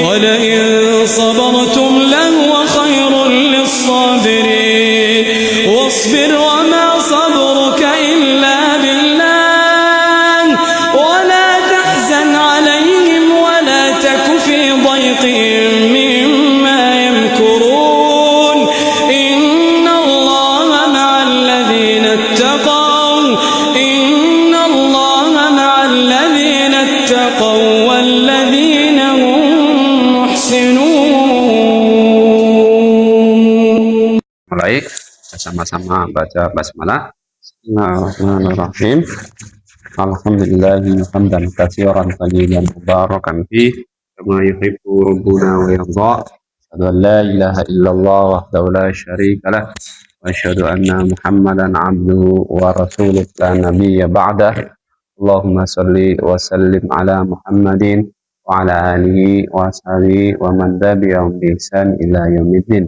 ولئن صبرتم لهو خير للصابرين واصبر وما صبرك إلا بالله ولا تحزن عليهم ولا تك في ضيق مما يمكرون إن الله مع الذين اتقوا إن الله مع الذين اتقوا والذين هم محسنون. Mulai bersama-sama baca basmalah. Bismillahirrahmanirrahim. Alhamdulillahi hamdan katsiran tayyiban mubarakan fi kama yuhibbu rabbuna wa yarda. Asyhadu an la ilaha illallah wahdahu la syarika lah wa asyhadu anna Muhammadan abduhu wa rasuluh la nabiyya ba'dah. Allahumma shalli wa sallim ala Muhammadin wa ala alihi wa ashabihi wa man tabi'ahum bi ihsan ila yaumiddin.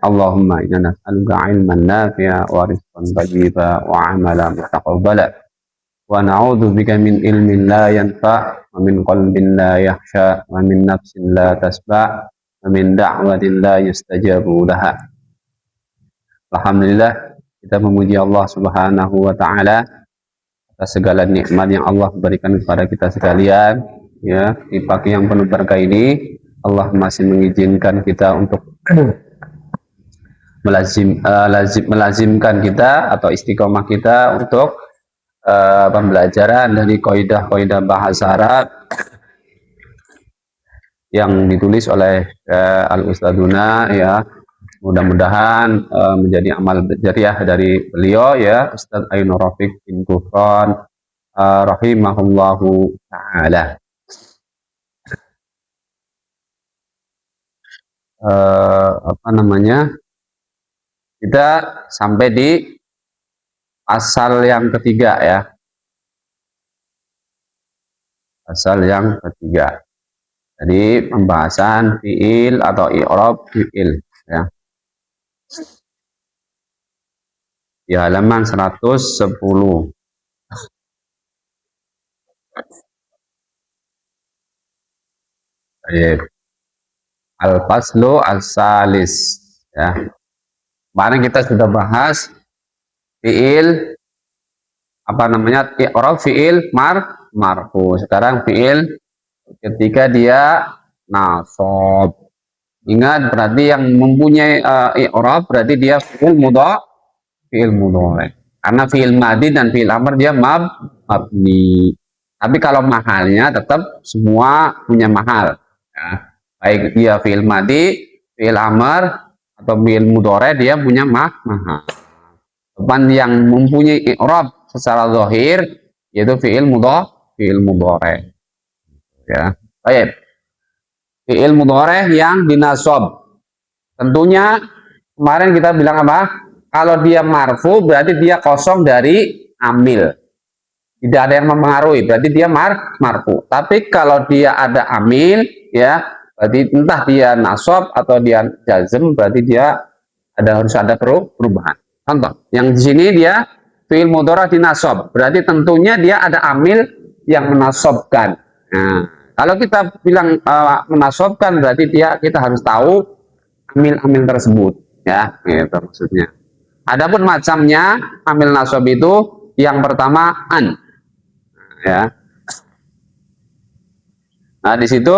Allahumma inna nas'aluka ilman nafi'a wa rizqan thayyiba wa amalan mutaqabbala wa na'udzu bika min ilmin la yanfa' wa min qalbin la yakhsha wa min nafsin la tasba' wa min da'watin la yustajabu laha. Alhamdulillah, kita memuji Allah Subhanahu wa taala atas segala nikmat yang Allah berikan kepada kita sekalian, ya. Di pagi yang penuh berkah ini Allah masih mengizinkan kita untuk melazimkan kita atau istiqomah kita untuk pembelajaran dari kaidah-kaidah bahasa Arab yang ditulis oleh Al-Ustadzuna, ya. Mudah-mudahan menjadi amal jariah dari beliau, ya, Ustadz Ainur Rafiq bin Gufron rahimahullahu ta'ala. Apa namanya, kita sampai di pasal yang ketiga, ya, pasal yang ketiga. Jadi pembahasan fiil atau i'rab fiil, ya, di halaman 110. Al-faslu as-salis, ya. Kemarin kita sudah bahas fiil, apa namanya, i'rab fiil marfu. Sekarang fiil ketika dia nasab. Ingat, berarti yang mempunyai i'rab berarti dia fiil mudhari. Karena fiil madhi dan fiil amr dia mabni. Tapi kalau mahalnya tetap semua punya mahal, ya. Baik dia fiil madhi, fiil amr atau fiil mudhari, dia punya mahal. Depan yang mempunyai i'rab secara zahir yaitu fiil mudhari, ya. Baik. Fiil mudhari yang dinasab. Tentunya kemarin kita bilang apa? Kalau dia marfu berarti dia kosong dari amil. Tidak ada yang mempengaruhi, berarti dia marfu. Tapi kalau dia ada amil, ya, berarti entah dia nasab atau dia jazm, berarti dia harus ada perubahan. Contoh, yang di sini dia fiil mudhari dinasab, berarti tentunya dia ada amil yang menasabkan. Nah, kalau kita bilang menasabkan, berarti kita harus tahu amil-amil tersebut, ya, gitu maksudnya. Adapun macamnya amil nasab itu yang pertama an, ya. Nah, di situ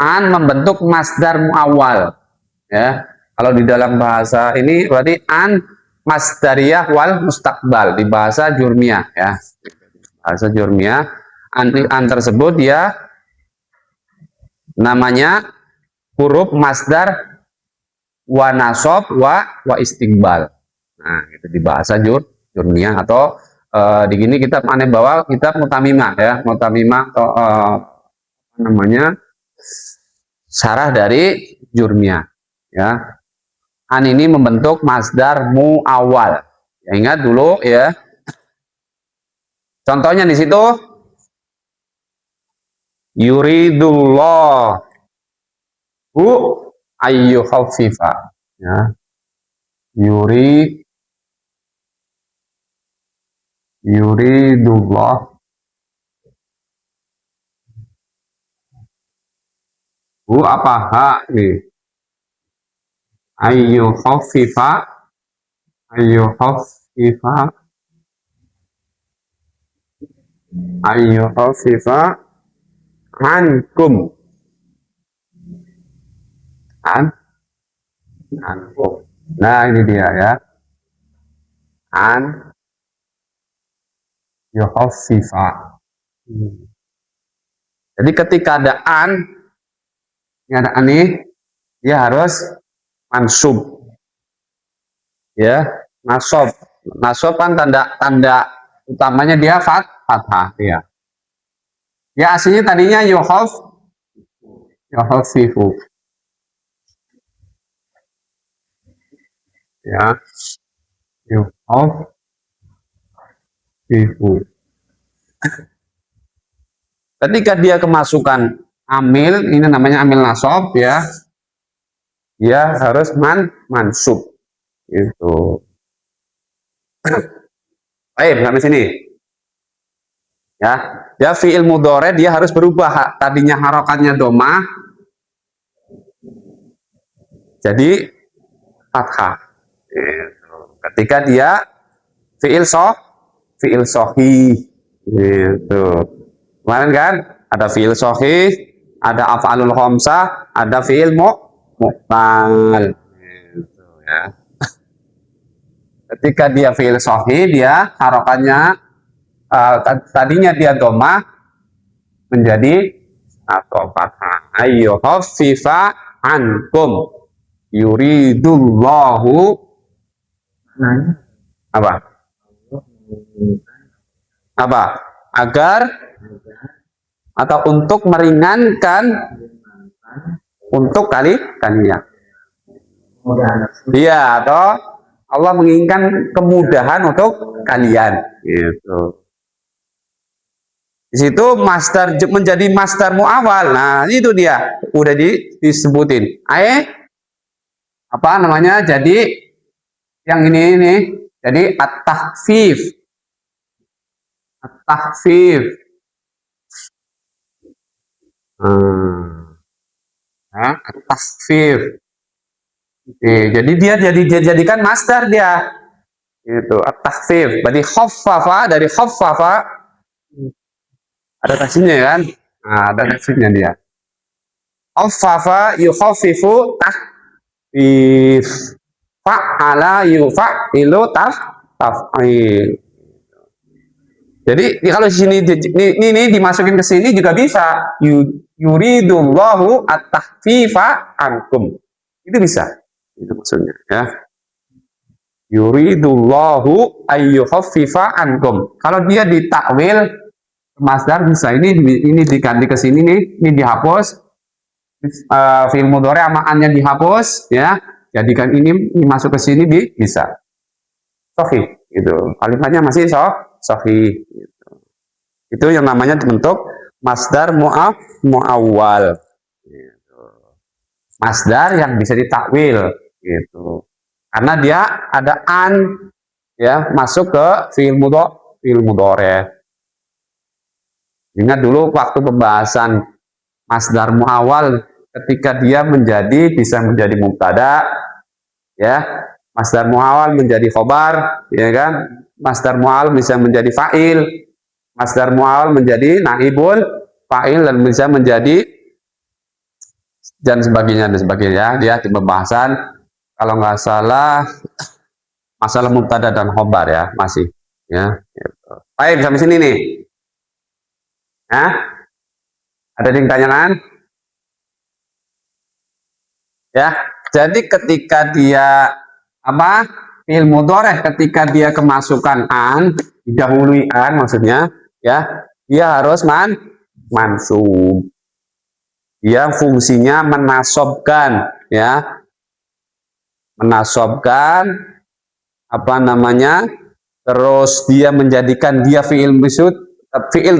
an membentuk masdar muawwal, ya. Kalau di dalam bahasa ini berarti an masdariyah wal mustaqbal di bahasa Jurmiyah, ya. Bahasa Jurmiyah, an tersebut dia namanya huruf masdar wa nasab wa istiqbal. Nah, itu di bahasa Jurmiyah atau di gini kita aneh bawa kitab Mutamimah, ya. Mutamimah atau namanya syarah dari Jurmiyah, ya. An ini membentuk masdar muawwal. Ya, ingat dulu, ya. Contohnya di situ yuridullahu ayyukhaffifa, ya. Yuridullah apa ha nih? Ayu khaffifa ayu khaffifa ayu khaffifa ankum an ankum. Nah ini dia ya, an yukhaffifa. Jadi ketika ada an, ini ada an nih, dia harus mansub ya, nasob. Nasob kan tanda utamanya dia fathah ya. Ya aslinya tadinya yukhaffifu ya, yukhaffifu. Ketika dia kemasukan amil, ini namanya amil nasob ya, dia harus mansub itu. Baik, sampai sini ya. Ya fiil mudhore dia harus berubah, tadinya harokatnya domah jadi fathah gitu. Ketika dia fiil sohi gitu. Kemarin kan ada fiil sohi, ada af'alul khamsah, ada fiil mu'tal gitu ya. Ketika dia fiil sohi, dia harokannya tadinya dia domah menjadi atau fathah. Ayo khaffifa ankum yuridullahu apa agar atau untuk meringankan untuk kalian. Iya, atau Allah menginginkan kemudahan untuk kalian gitu. Di situ master menjadi master muawal. Nah, itu dia udah disebutin. Apa namanya? Jadi yang ini jadi at-takhfif. At-takhfif. At-takhfif. Jadi dia jadikan master dia. Itu at-takhfif. Berarti khaffafa, dari khaffafa ada tasnya kan? Nah, ada tasnya dia. Khaffafa yukhaffifu takhfif. Fa'ala yufa'ilu taf'il. Jadi kalau di sini ini dimasukin ke sini juga bisa. Yuridullahu at-takhfifa ankum. Itu bisa. Itu maksudnya ya. Yuridullahu ayyukhaffifa ankum. Kalau dia ditakwil masdar bisa, ini diganti ke sini nih, ini dihapus. Fi'il mudhari amaannya dihapus ya. Jadikan ini masuk ke sini bisa. Sahih gitu. Kalimatnya masih sahih gitu. Itu yang namanya bentuk masdar muawwal gitu. Masdar yang bisa ditakwil gitu. Karena dia ada an ya masuk ke fi'il mudhari. Ingat dulu waktu pembahasan masdar muawwal ketika dia bisa menjadi mubtada ya, masdar muawwal menjadi khobar ya kan, masdar muawwal bisa menjadi fa'il, masdar muawwal menjadi naibul fa'il, dan bisa menjadi dan sebagainya dia di pembahasan kalau nggak salah masalah mubtada dan khobar ya masih ya gitu. Baik, sampai sini nih ya, ada yang tanyakan ya. Jadi ketika dia apa fi'il mudhari ketika dia kemasukan an, didahului an maksudnya ya, dia harus mansub. Dia fungsinya menasobkan ya, menasobkan apa namanya, terus dia menjadikan dia fi'il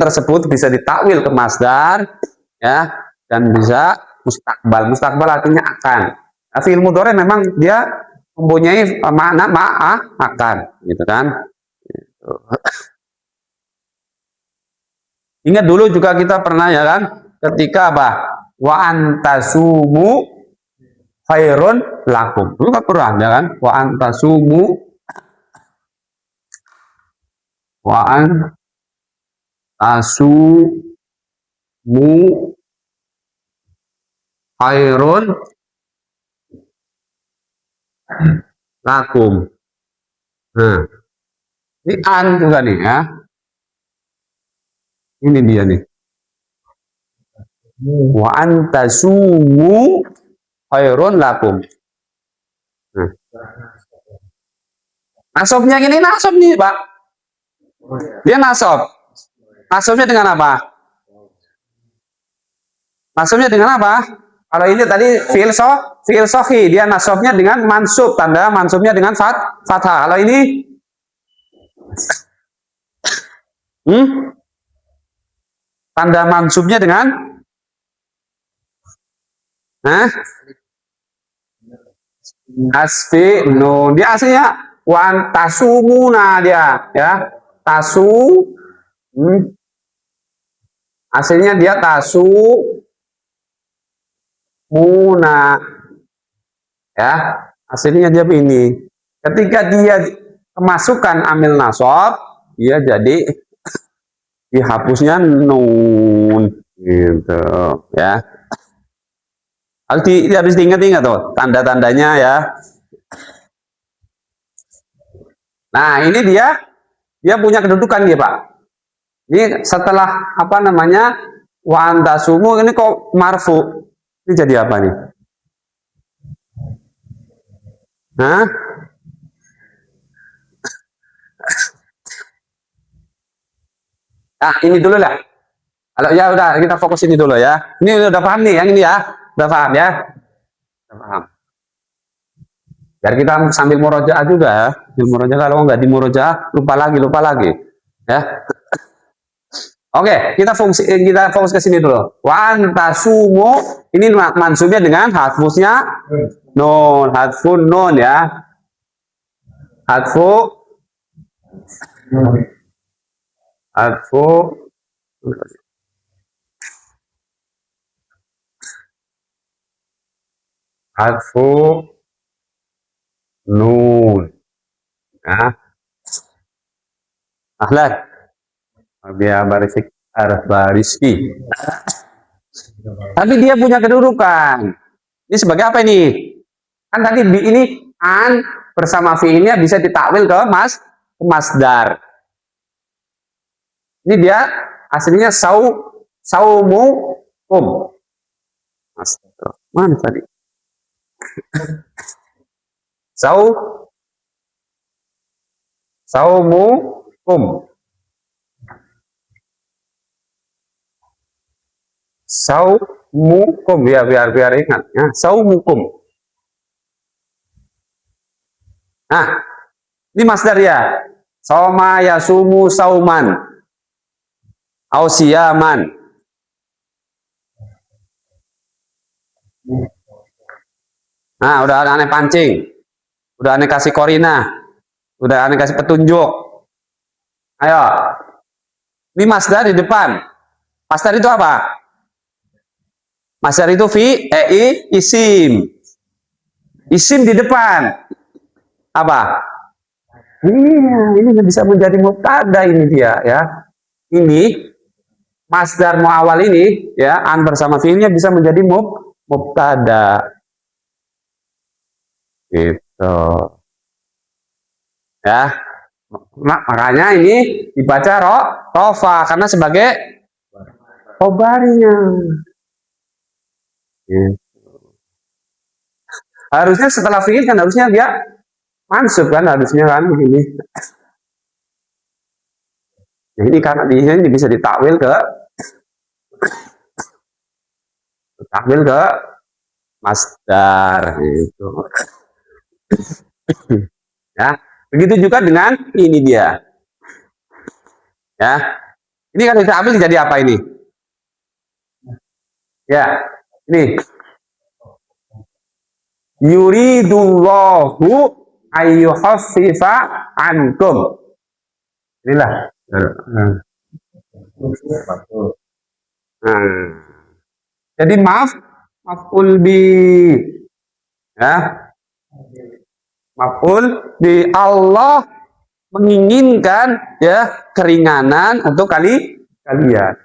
tersebut bisa ditakwil ke masdar ya, dan bisa mustakbal artinya akan. Nah, fi'il mudhari memang dia mempunyai makna akan gitu kan gitu. Ingat dulu juga kita pernah ya kan, ketika apa wa antasumu khairun lakum. Itu kan Quran ya kan? Wa antasumu khairun lakum. Nah, ini an juga nih ya. Ini dia nih. Wa antasumu khairun lakum. Nah. Nasabnya ini nasab nih, Pak. Dia nasab. Nasabnya dengan apa? Nasabnya dengan apa? Kalau ini tadi fi'il sahih, dia nasabnya dengan mansub, tanda mansubnya dengan fathah. Kalau ini tanda mansubnya dengan asfi nun. Dia aslinya wan tasumuna dia ya. Aslinya dia muna ya, aslinya dia ini. Ketika dia kemasukan amil nasab, dia jadi dihapusnya nun gitu ya. Harus diingat-ingat tuh tanda-tandanya ya. Nah ini dia punya kedudukan dia Pak. Ini setelah apa namanya wa antasumu ini kok marfu. Ini jadi apa nih? Nah, ini dulu lah. Kalau ya udah kita fokus ini dulu ya. Ini udah paham nih yang ini ya. Udah paham ya? Udah paham. Biar kita sambil murojaah juga ya. Murojaah kalau nggak di murojaah lupa lagi ya. Oke, kita fokus ke sini dulu. Wa antasumu ini mansubnya dengan hadfusnya nun, hadfun nun ya. Hadfu nun. Ya. Ahlan. Biar bariski. Tapi dia punya kedudukan. Ini sebagai apa ini? Kan tadi ini an bersama fi'ilnya bisa ditakwil ke masdar. Ini dia aslinya saumukum. Mana tadi? Saumukum. Saumukum ya biar ingat ya, saumukum. Nah, ini masdar ya. Soma yasumu sauman. Ausiyaman. Nah, udah aneh pancing. Udah aneh kasih korina. Udah aneh kasih petunjuk. Ayo. Ini masdar di depan. Masdar itu apa? Masdar itu isim. Isim di depan. Apa? Ini bisa menjadi mubtada ini dia ya. Ini masdar muawal ini ya, an bersama fi'ilnya bisa menjadi mubtada. Gitu. Ya. Makanya ini dibaca rofa karena sebagai khobarnya. Gitu. Harusnya setelah fi'il kan harusnya dia mansub kan harusnya kan begini. Nah, ini karena ini bisa ditakwil ke masdar itu. Ya, begitu juga dengan ini dia. Ya. Ini kan ditakwil jadi apa ini? Ya, ini yuridullahu ayyukhaffifa ankum. Inilah. Jadi maf'ul bi, ya, maf'ul bi. Allah menginginkan ya keringanan untuk kalian.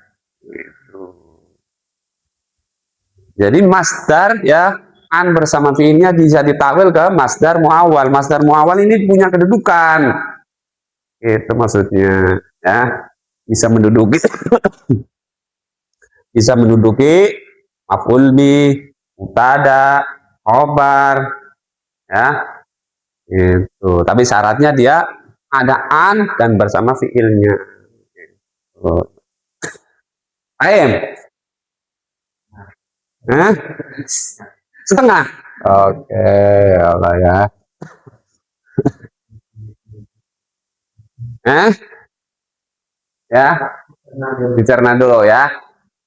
Jadi masdar ya, an bersama fiilnya bisa ditakwil ke masdar muawwal. Masdar muawwal ini punya kedudukan. Itu maksudnya ya, bisa menduduki bisa menduduki maf'ul bi, mubtada, khobar ya. Itu. Tapi syaratnya dia ada an dan bersama fiilnya. Oh. Aim. Hah? Setengah. Oke, Allah ya. Ya, dicerna dulu ya.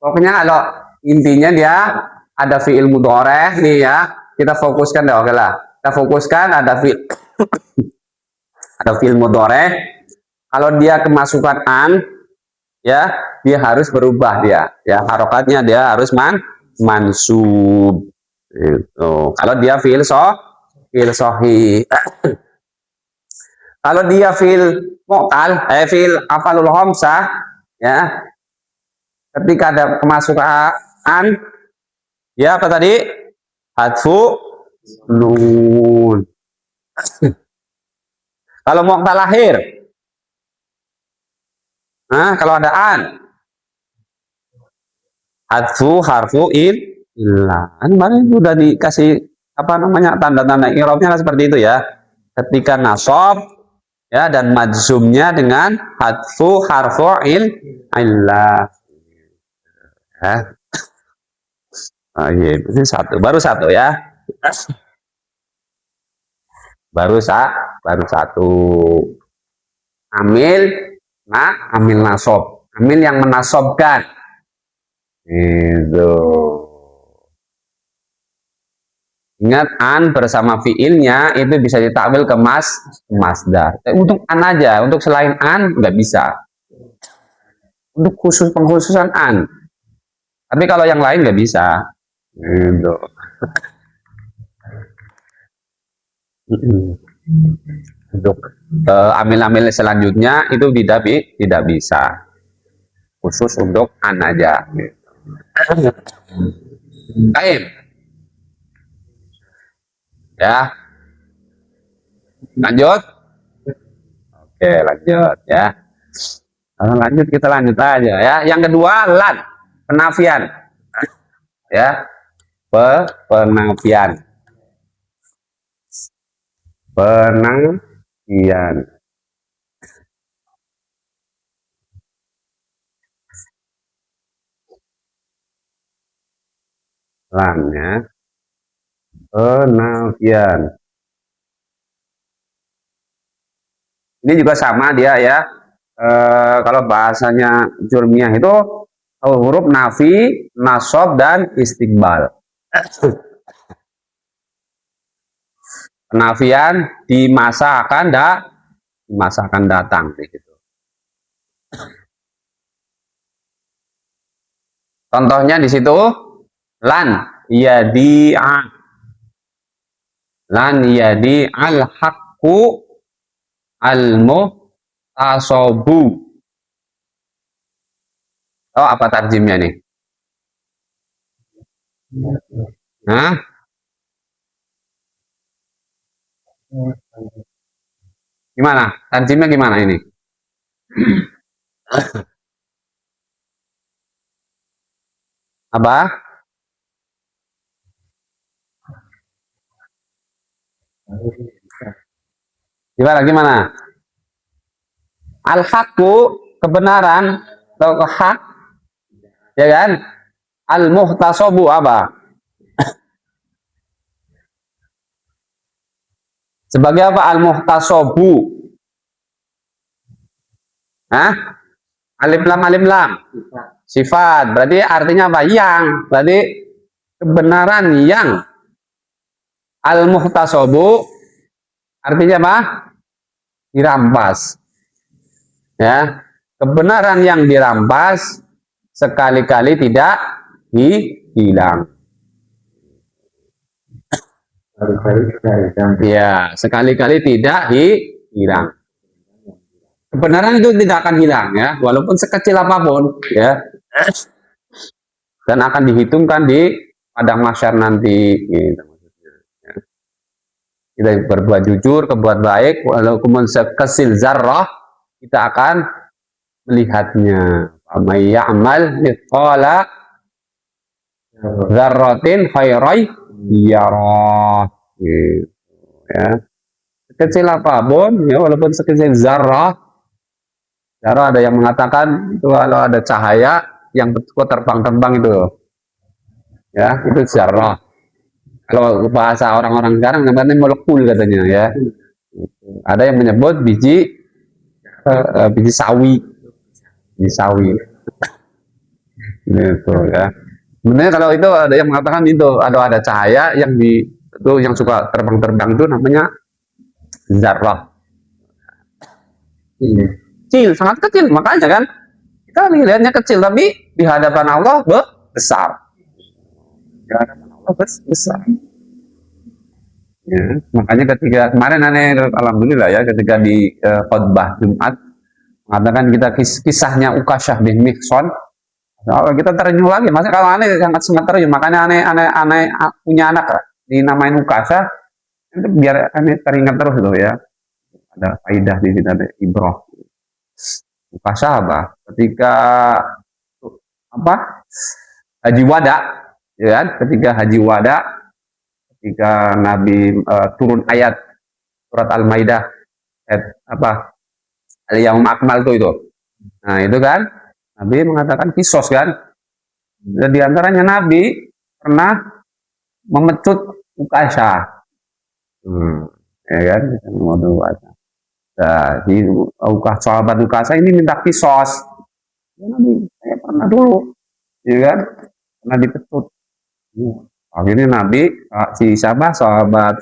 Pokoknya kalau intinya dia ada fiil mudhoreh nih ya. Kita fokuskan deh, oke lah. Kita fokuskan ada fiil mudhoreh. Kalau dia kemasukan an, ya dia harus berubah dia. Ya harokatnya dia harus mansub. Itu. Kalau dia fiil sohi. Kalau dia fiil mu'tal, fiil afalul khamsah, ya, ketika ada kemasukan, ya apa tadi? Hadfu nun. Kalau mu'tal lahir, nah kalau ada an, hadfu harfu illah. Kemarin sudah dikasih apa namanya tanda-tanda i'rabnya seperti itu ya. Ketika nasab ya dan majzumnya dengan hadfu harfu illah. Ya. Oh, iya, ini baru satu ya. Baru satu. Amil nasab. Amil yang menasobkan. Itu. Ingat an bersama fiilnya itu bisa ditakwil ke masdar. Untuk an aja, untuk selain an nggak bisa. Untuk pengkhususan an. Tapi kalau yang lain nggak bisa. Gitu. Untuk amil-amil selanjutnya itu tidak bisa. Khusus untuk an aja. Baik. Ya, lanjut. Oke, lanjut ya. Lanjut, kita lanjut aja ya. Yang kedua lan, penafian. Ya, penafian. Penafian. Lan ya. Penafian. Ini juga sama dia ya. Kalau bahasanya Jurmiyah itu huruf nafi, nasab dan istiqbal. Penafian di masa akan datang gitu. Contohnya di situ lan yadi'a, lan yadi al haqqu al muhtasabu. Oh, apa tarjimnya nih? Nah, gimana? Tarjimnya gimana ini? Apa? Gimana? Al-haqqu, kebenaran, atau hak, ya kan? Al-muhtasabu apa? Sebagai apa al-muhtasabu? Hah? Alif lam. Sifat. Berarti artinya apa? Yang. Berarti kebenaran yang. Al-muhtasabu artinya apa? Dirampas. Ya. Kebenaran yang dirampas sekali-kali tidak hilang. Ya, sekali-kali tidak hilang. Kebenaran itu tidak akan hilang ya, walaupun sekecil apapun ya, dan akan dihitungkan di padang mahsyar nanti. Gitu. Kita berbuat jujur, berbuat baik, walaupun sekecil zarrah, kita akan melihatnya. May ya'mal mithqala dzarratin khairan yarah. Gitu, ya. Sekecil apapun, ya, walaupun sekecil zarrah, ada yang mengatakan itu kalau ada cahaya yang betul terbang-terbang itu, ya, itu zarrah. Kalau bahasa orang-orang sekarang namanya molekul katanya ya. Ada yang menyebut biji sawi, gitu ya. Sebenarnya kalau itu ada yang mengatakan itu ada cahaya yang itu yang suka terbang-terbang itu namanya zarrah. Kecil, sangat kecil, makanya kan kita lihatnya kecil tapi di hadapan Allah besar. Di hadapan Allah besar. Ya, makanya ketika kemarin alhamdulillah ya, ketika di khutbah Jumat mengatakan kita kisahnya Ukasyah bin Mihsan, kita terjun lagi. Masa kalau aneh sangat terjun, makanya aneh punya anak dinamain Ukasyah itu biar aneh teringat terus loh ya. Ada faidah di sini, ada ibrah. Ukasyah apa? Ketika Haji Wada, ya kan? Ketika Haji Wada, ketika Nabi turun ayat surat Al-Maidah, Al-Yaum Akmal itu. Nah itu kan Nabi mengatakan kisos kan. Dan diantaranya Nabi pernah memecut Ukasyah. Ya kan? Nah, di sahabat Ukasyah ini minta kisos. Ya, Nabi, saya pernah dulu, ya kan? Pernah dipecut. Akhirnya Nabi, si sahabat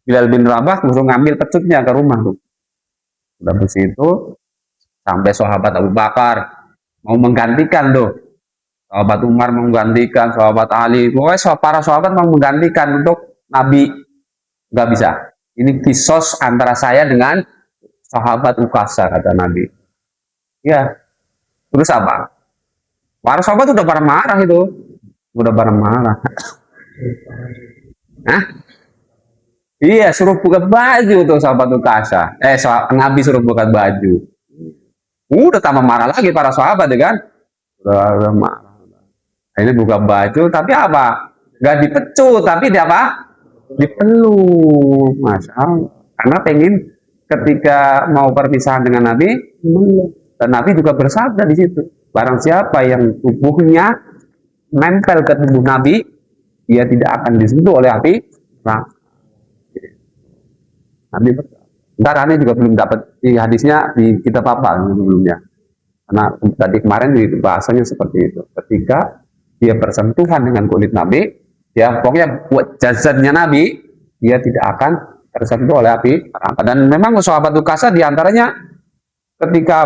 Bilal bin Rabah langsung ngambil pecutnya ke rumah tuh. Habis itu sampai sahabat Abu Bakar mau menggantikan tuh, sahabat Umar mau menggantikan, sahabat Ali, pokoknya para sahabat mau menggantikan untuk Nabi, nggak bisa. Ini kisos antara saya dengan sahabat Ukasyah, kata Nabi. Ya, terus apa? Para sahabat udah pada marah itu, udah pada marah. Hah? Iya, suruh buka baju tuh sahabat Ukasyah. Nabi suruh buka baju. Udah tambah marah lagi para sahabat ya kan? Udah marah. Ini buka baju, tapi apa? Gak dipecut, tapi dia apa? Dipeluk, Masya Allah. Karena pengen ketika mau perpisahan dengan Nabi, dan Nabi juga bersabda di situ. Barang siapa yang tubuhnya nempel ke tubuh Nabi, dia tidak akan disentuh oleh api neraka. Nabi ntar aneh juga belum dapat di hadisnya di kitab apa sebelumnya, karena tadi kemarin di bahasanya seperti itu, ketika dia bersentuhan dengan kulit Nabi, ya pokoknya buat jasadnya Nabi, dia tidak akan tersentuh oleh api neraka. Dan memang sahabat Ukasyah diantaranya ketika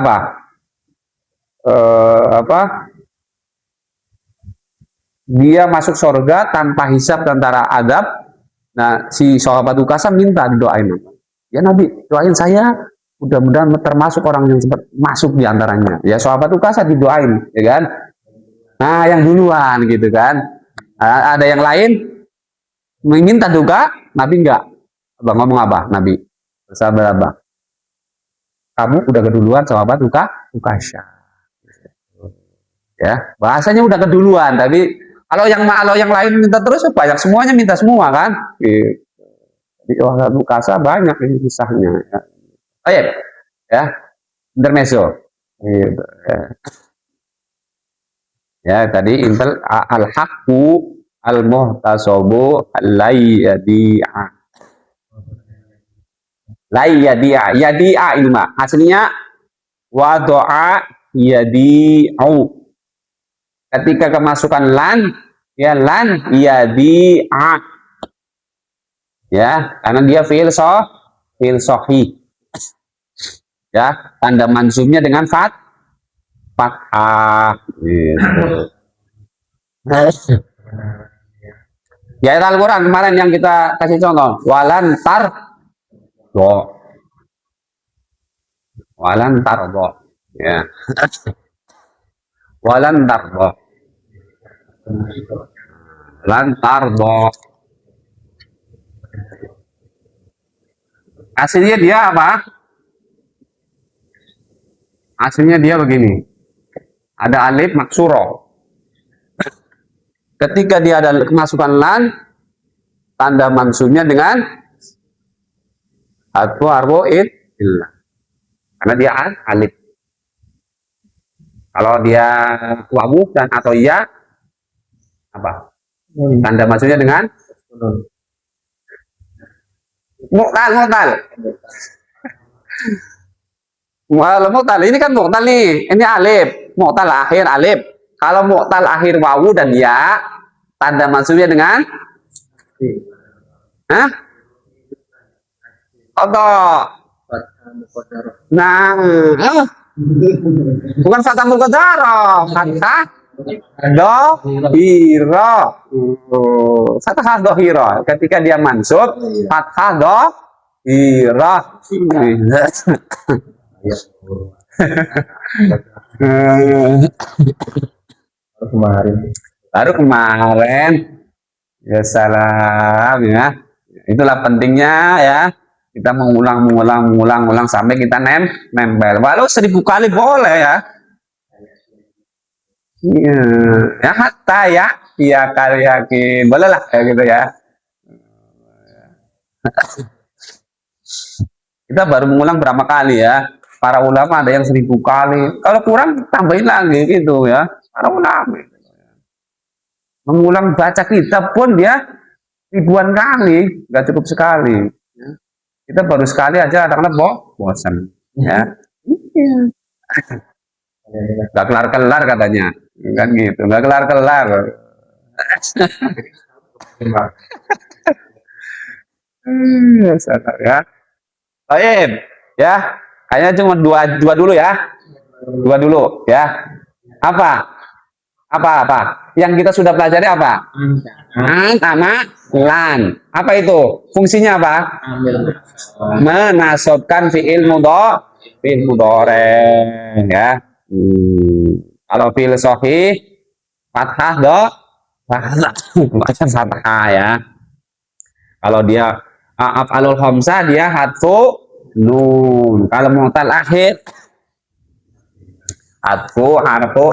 dia masuk surga tanpa hisab, tentara adab. Nah si sahabat Ukasyah minta didoain, ya Nabi, doain saya, mudah-mudahan termasuk orang yang sempat masuk diantaranya. Ya sahabat Ukasyah didoain, ya kan? Nah yang duluan gitu kan. Ada yang lain meminta juga, Nabi enggak. Abang ngomong apa? Nabi, bersabar abang. Kamu udah keduluan sahabat Ukasyah. Ya, bahasanya udah keduluan, tapi kalau yang lain minta terus banyak, semuanya minta semua kan? Gitu. Di sahabat Ukasyah banyak ini kisahnya. Ya. Baik, ya, intermezzo. Gitu, ya. Ya, tadi intel al-haqqu al-muhtasabu layyadi'a. Layyadi'a, yadi'a ilma. Aslinya wado'a yadi'u. Ketika kemasukan lan, ya lan yadi'a. Ya, karena dia fi'il sahih. Ya, tanda mansubnya dengan fathah. Gitu. Di ayat Al-Quran kemarin yang kita kasih contoh, walan tardo, walan tardo, ya, walan tardo, lan tardo. Aslinya dia apa? Aslinya dia begini, ada alif maksuro. Ketika dia ada kemasukan lan, tanda mansubnya dengan harfu illah. Karena dia alif. Kalau dia wawu dan atau iya, apa? Tanda mansubnya dengan mu'tal. Mu'tal ini kan mu'tal nih, ini alif, mu'tal akhir alif. Kalau mu'tal akhir wawu dan ya, tanda mansubnya dengan hah? Atau nah, bukan fathah muqaddarah, fathah dohiro. Fathah dohiro. Ketika dia mansub, fathah dohiro. Baru kemarin ya salam ya, itulah pentingnya ya, kita mengulang sampai kita nempel walau 1000 kali boleh ya. Iya ya, hatta ya kali yakin boleh lah kayak gitu ya. Kita baru mengulang berapa kali ya, para ulama ada yang 1000 kali, kalau kurang tambahin lagi gitu ya, para ulama mengulang baca kitab pun dia ribuan kali, nggak cukup sekali. Kita baru sekali aja kadang-kadang bosan. Ya, nggak kelar-kelar katanya, kan gitu, nggak kelar-kelar. Ya, baik, ya, kayaknya cuma dua dulu ya, dua dulu ya. Apa yang kita sudah pelajari apa? Sama lan. Apa itu fungsinya apa? Menasobkan fiil mudhari ya. Kalau fiil sahih fathah fathah ya. Kalau dia af'alul khamsah dia hadfu nun. Kalau mu'tal akhir hadfu harfu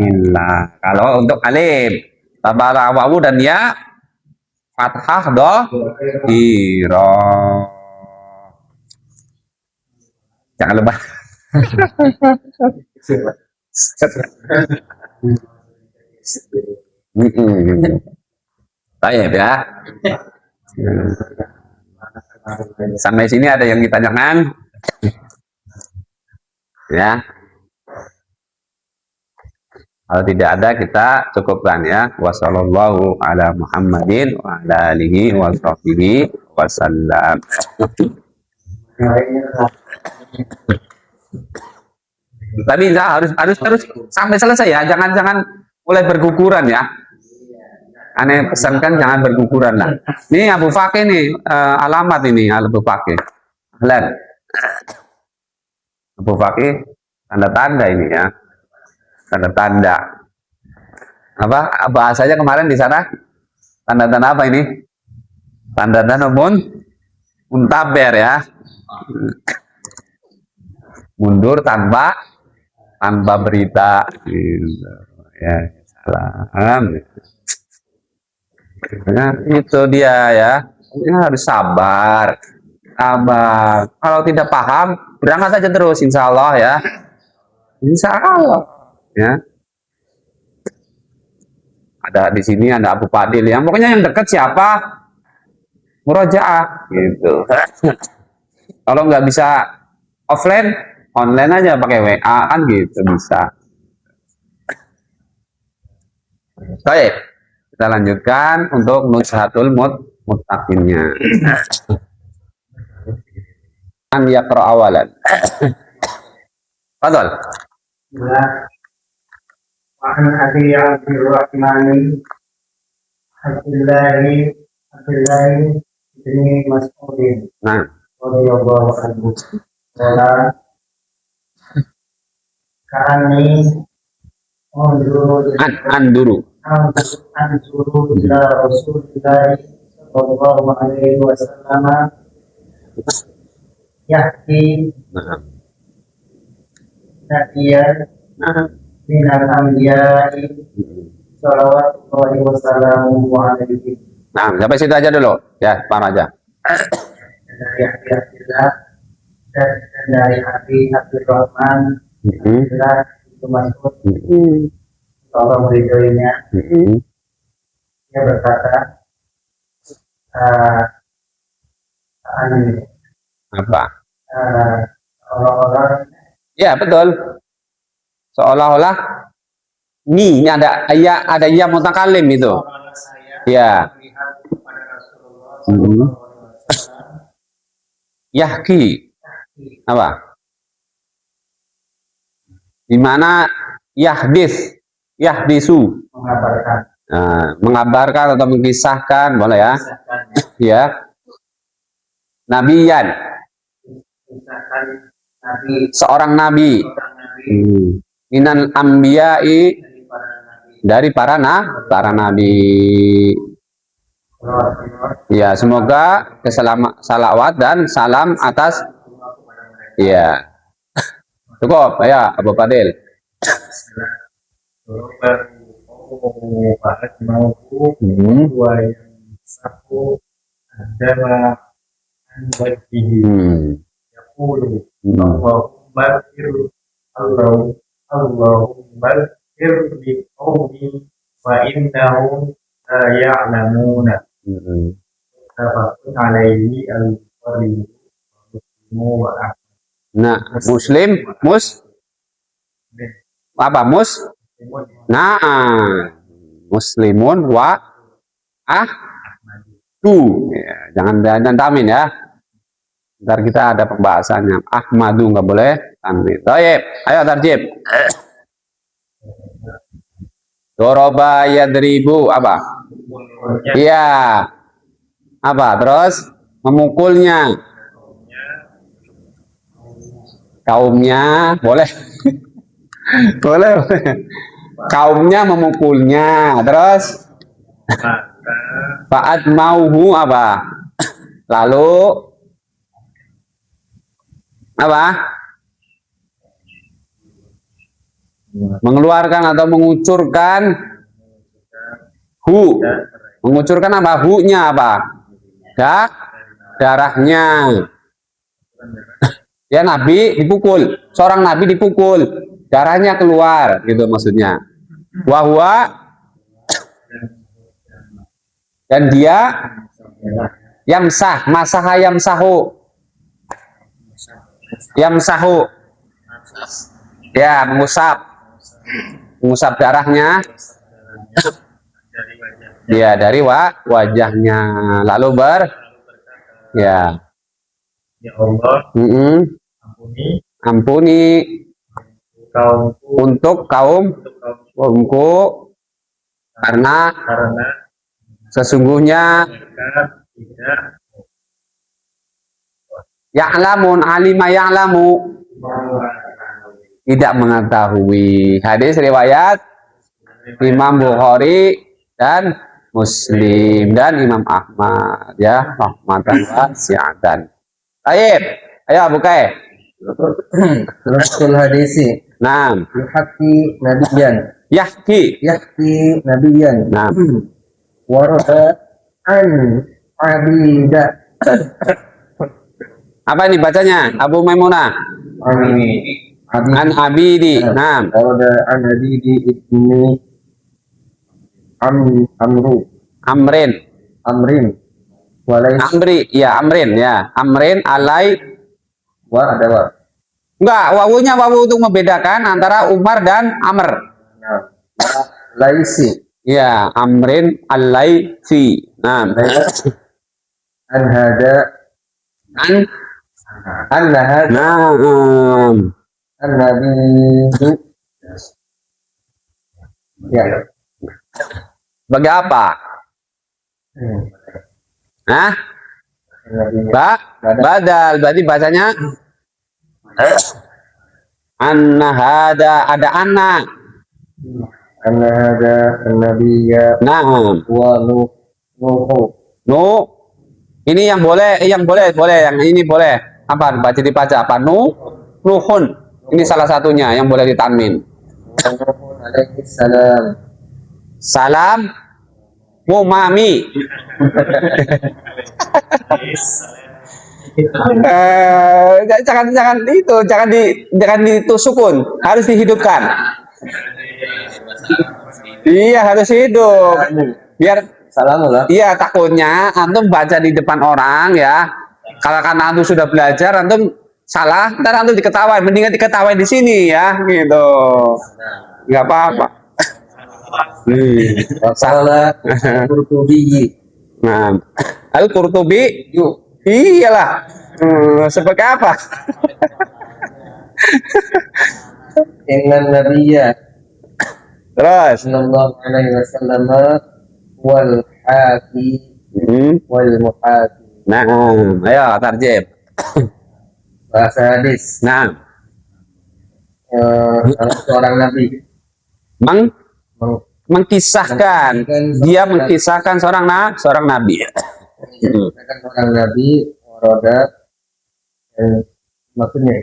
illah. Kalau untuk alif tabara wawu dan ya fathah dohiro. Jangan lupa. Baik ya. Sampai sini ada yang ditanyakan? Ya. Kalau tidak ada kita cukupkan ya. Wassallallahu ala Muhammadin wa ala alihi wa sahbihi wasallam. Tapi harus sampai selesai ya. Jangan mulai berguguran ya. Aneh pesankan jangan berguguran lah. Ini Abu Fakih nih, alamat ini Abu Fakih. Ahlan. Abu Fakih tanda-tanda ini ya. Tanda-tanda apa bahasanya kemarin di sana, tanda-tanda apa ini? Tanda-tanda muntaber ya, mundur tanpa berita ya, salam. Nah, itu dia ya, harus sabar. Kalau tidak paham berangkat saja terus, insya Allah ya, insya Allah ya. Ada di sini ada Abu Fadil yang pokoknya yang dekat siapa murojaah gitu. Kalau nggak bisa offline, online aja pakai WA kan gitu bisa. Baik, kita lanjutkan untuk nushatul muttaqinnya. An yaqra awalan. Fadhal. Makan hati yang berrahmani Abdullahi Abdullahi bin Mas'udin Nah, radhiyallahu anhu. Qala kami unzuru anduru. anzuru ila Rasulillah sallallahu alaihi wasallam yahdi Nah, nabiyan nah. minal anbiya'i salawatullahi wassalamuhu alaihi. Nah, sampai situ aja dulu. Ya, paham aja. Dari Abdillah dan dari Abdul Rahman Abdillah itu Mas'ud Allah meridhoinya, dia berkata Apa? orang-orang Ya, betul. Seolah-olah ini ada ya mutakalim itu. orang saya Ya. melihat kepada Rasulullah SAW Yahki. Apa? Di mana yahdis, yahdisu. mengabarkan Nah, mengabarkan atau mengisahkan, boleh ya? Ya. Nabiyan, misalkan Nabi seorang nabi. orang Nabi Minal ambiyai, dari para Nabi dari para nabi. Ya, semoga salawat dan salam atas. Ya. Cukup, ya Abu Fadil. bahas mau dua yang satu adalah anbajihi yaqulu Allahumma Allahumma irbi qawmi fa innahum la ya'lamuna tafaqun alaihi al-Bukhari Muslimu wa Ahmad. Nah, Muslim, apa Nah, Muslimun wa ya, jangan tamin ya. Ntar kita ada pembahasannya. Ahmadu nggak boleh tamin. Baik, ayo tarjib. Doroba yadribu apa? Iya. Apa? Terus memukulnya. Kaumnya boleh. boleh. Kaumnya memukulnya. Terus Fa'ad mauhu apa? Lalu apa? Mengeluarkan atau mengucurkan hu. Mengucurkan apa? Hu-nya apa? Darahnya. Ya, Nabi dipukul. Seorang Nabi dipukul. Darahnya keluar, gitu maksudnya. Wahwa dan dia yamsah, masaha yamsahu. Yamsahu. Ya, mengusap darahnya. Ya, dari wajahnya. Lalu ya. Ya Allah, ampuni untuk kaumku karena sesungguhnya ya'lamun alima ya'lamu tidak mengetahui. Hadis riwayat Imam Bukhari dan Muslim dan Imam Ahmad, ya, rahmatan wasi'atan. Ayo buka. Rasul hadisi. Naam. Yahki nabiyan. Yahki nabiyan. Naam. Warada an abida. Apa ini bacanya? Abu Maimunah. An Abidi. Naam. Warada an abidi ibni Amrin. Amri, ya Amrin, ya. Amrin alai. Wa ada wa. Enggak, wawunya wawu untuk membedakan antara Umar dan Amr. Laisi. Ya, Amrin al-Laisi. Nah, An hada an hada nah, an nabi. Ya. sebagai apa? Nah, An-nabiyya. badal berarti bacanya anna hada, ada anak. Anna hada an-nabiyya Nah, wa Nuhu. nu ini yang boleh, yang ini boleh. Apa baca dibaca apa? Nuhun. Ini salah satunya yang boleh ditanwin. Wa Nuhun alaihi salam. Salam mami. Jangan itu, jangan ditusukun, harus dihidupkan. Iya, harus hidup. Biar Salam lah. iya, takutnya antum baca di depan orang ya. Kalau karena antum sudah belajar, antum salah, ntar antum diketawain. Mendingan diketawain di sini ya, gitu. Nggak apa-apa. Waqala Qurtubi. Nah, Al-Qurtubi, iyalah. Sebagai apa? Inna nabiyya Terus, sallallahu alaihi wasallam wal haki wal muhaki. nah, ayo tarjim. Bahasa hadis. Nah, Salah seorang nabi meng meng- mengkisahkan, dia mengkisahkan seorang nabi. mengisahkan seorang nabi waroda dan maksudnya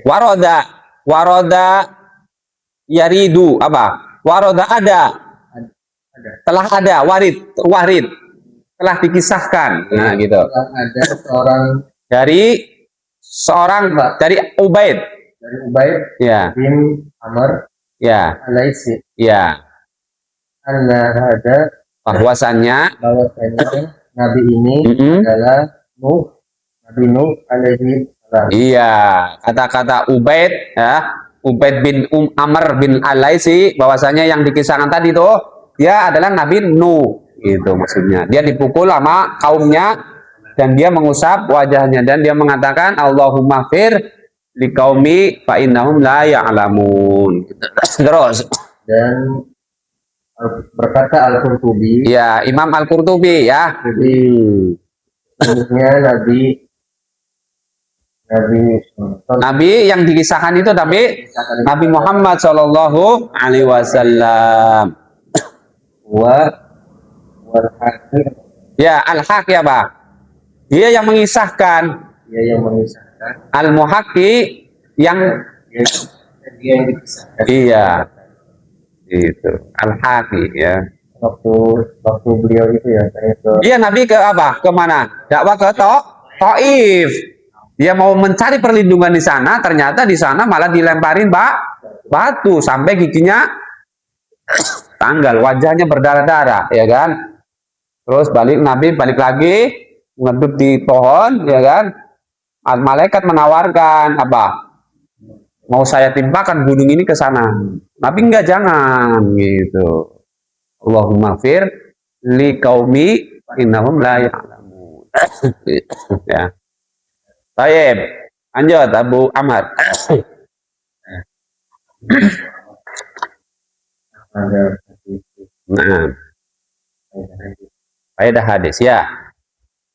Waroda yaridu apa? Waroda ada, ada telah ada, warid, telah dikisahkan. Nah, gitu. ada seorang Dari Ubaid. dari Ubaid Ya, bin Amr ya, alaisi ya. anna hada Bahwasannya, bahwasanya nabi ini adalah Nabi Nuh alaihi salam. iya, kata-kata Ubaid ya, Ubaid bin Amr bin Alaisi, bahwasanya yang dikisahkan tadi tuh dia adalah Nabi Nuh, gitu maksudnya. Dia dipukul sama kaumnya dan dia mengusap wajahnya dan dia mengatakan Allahumma fir liqaumi fa innahum la ya'lamun. Terus Dan berkata Al-Qurtubi, ya, Imam Al-Qurtubi ya. sesungguhnya Nabi Yang dikisahkan itu Nabi Muhammad Shallallahu Alaihi Wasallam. wal hakim, Ya, al-haq ya Pak. Dia yang mengisahkan. dia yang mengisahkan, Al-muhaqi yang dia yang dikisahkan. iya. Itu al-haqi ya. Waktu beliau itu ya saya ke Iya, Nabi ke apa? Kemana? Dakwah ke Taif. Dia mau mencari perlindungan di sana, ternyata di sana malah dilemparin batu sampai giginya tanggal, wajahnya berdarah-darah, ya kan? Terus Nabi balik lagi ngedut di pohon, ya kan? Malaikat menawarkan apa? Mau saya timpakan gunung ini ke sana. Nabi enggak, jangan gitu. Allahumma fir li qaumi innahum la ya'lamun. Ya. Baik, lanjut Abu Amr. ada Nah, faedah hadis ya.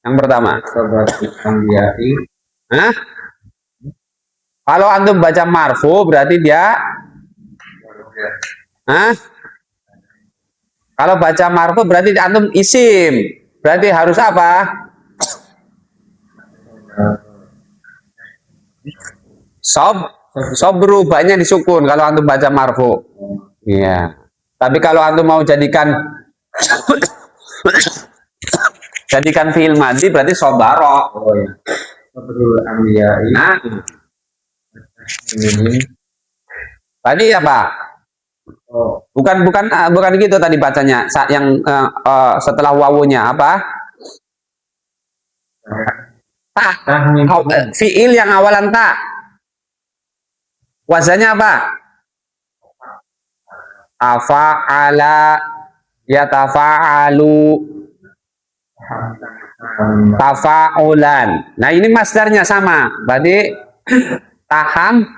Yang pertama, hah? Kalau antum baca marfu berarti dia, hah? Kalau baca marfu berarti antum isim. Berarti harus apa? Sobru, banyak disukun kalau antum baca marfu. Iya. Tapi kalau antum mau jadikan fi'il madhi berarti sobaro. oh ya Sabrul Anbiya'i. Nah, Ini tadi apa? Bukan gitu tadi bacanya. Yang setelah wawunya apa? Tak. Fi'il yang awalan tak. Wazannya apa? Tafa'ala, yatafa'alu, tafa'ulan. Nah, ini masdarnya sama. Berarti taham,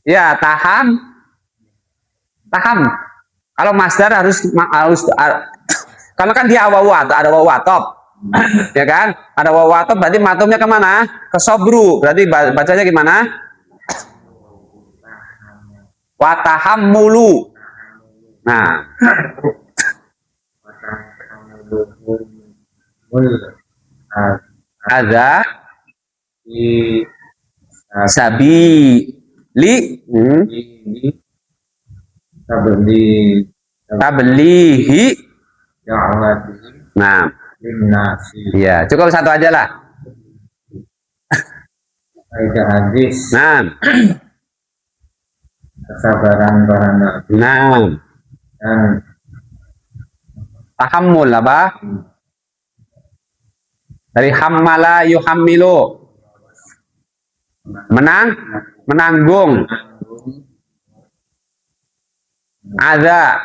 ya taham, Taham. Kalau masdar harus kalau kan dia ada wawu atop. Ya kan? Ada wawu atop berarti matumnya kemana? Ke sobru. Berarti bacanya gimana? Watahammulu. Nah, ada di sabi li tablihi. da'watihim Nah, linnasi. ya cukup satu aja lah. Kaidah hadis Nah, kesabaran para nabi nah, dan tahammul apa? Dari hammala yuhammilu. Menanggung. Ada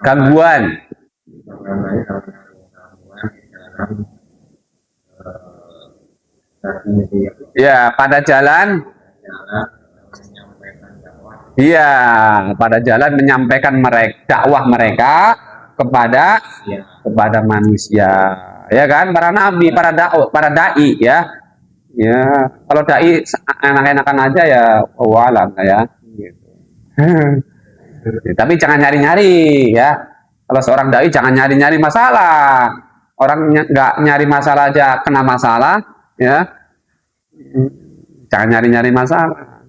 gangguan. Ya, pada jalan. Iya, pada jalan menyampaikan dakwah mereka kepada manusia. Ya kan, para nabi, para dai ya. Ya, kalau dai enak-enakan aja ya walam ya. Gitu. Tapi jangan nyari-nyari ya. Kalau seorang dai jangan nyari-nyari masalah. Orang nggak nyari masalah aja kena masalah ya. Jangan nyari-nyari masalah.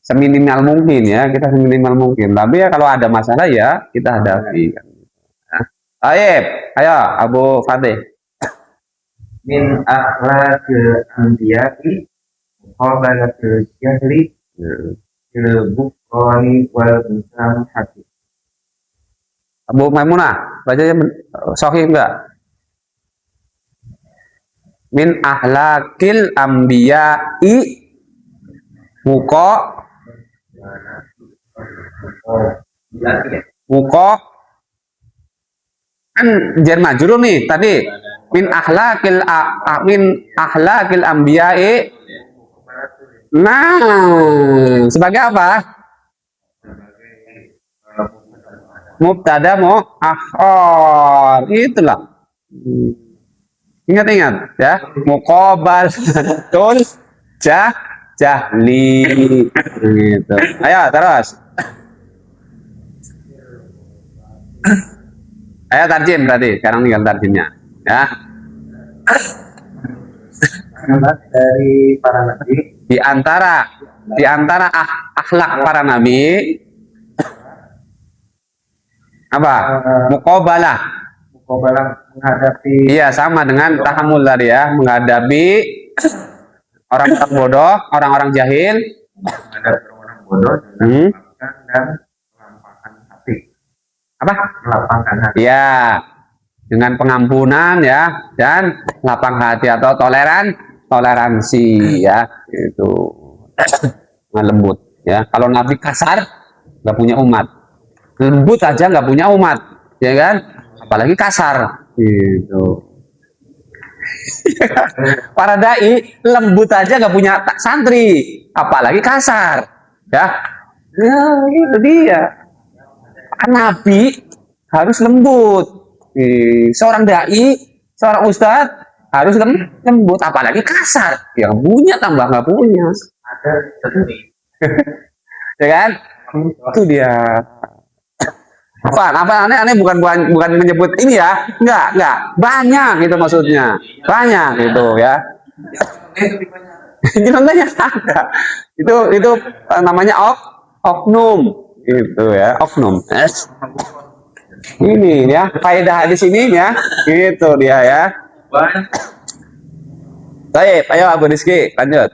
Seminimal mungkin ya, kita seminimal mungkin. Tapi ya kalau ada masalah ya kita hadapi. Ayo Abu Fatih. min akhlaqil anbiya'i muqabalatul jahli bil bukhari wal musamahati. Abu Maimunah, bacanya sahih enggak? Min ahlakil ambiya'i muko kan jar majrur nih tadi. Min ahlakil ambiya'i. Nah, sebagai apa? Mubtada muakhar. Itulah. Ingat ya. Muqabalatul jahli. Gitu. Ayo terus. Ayo tarjim berarti. Sekarang tinggal tarjimnya. Ya. Dari para nabi Di antara akhlak para nabi apa? Muqabalah. menghadapi Iya, sama dengan tahammul tadi ya, menghadapi orang-orang bodoh, orang-orang jahil. menghadapi orang bodoh dan melampangkan hati. Apa? Melapangkan hati. Ya, dengan pengampunan ya dan lapang hati atau toleransi ya, itu lembut ya. Kalau Nabi kasar nggak punya umat, lembut aja nggak punya umat, ya kan? Apalagi kasar gitu. Para dai lembut aja nggak punya santri, apalagi kasar ya. Ya itu dia. Nabi harus lembut. Seorang dai, seorang ustadz harus lembut, apalagi kasar. Yang punya tambah nggak punya. Ada sendiri. Ya kan? Itu dia. Apa aneh bukan menyebut ini ya, enggak banyak gitu maksudnya, banyak gitu ya. Contohnya ada itu namanya oknum gitu ya, oknum. Ini ya faedah di sini ya, gitu dia ya. Baik, ayo Abu Rizky lanjut.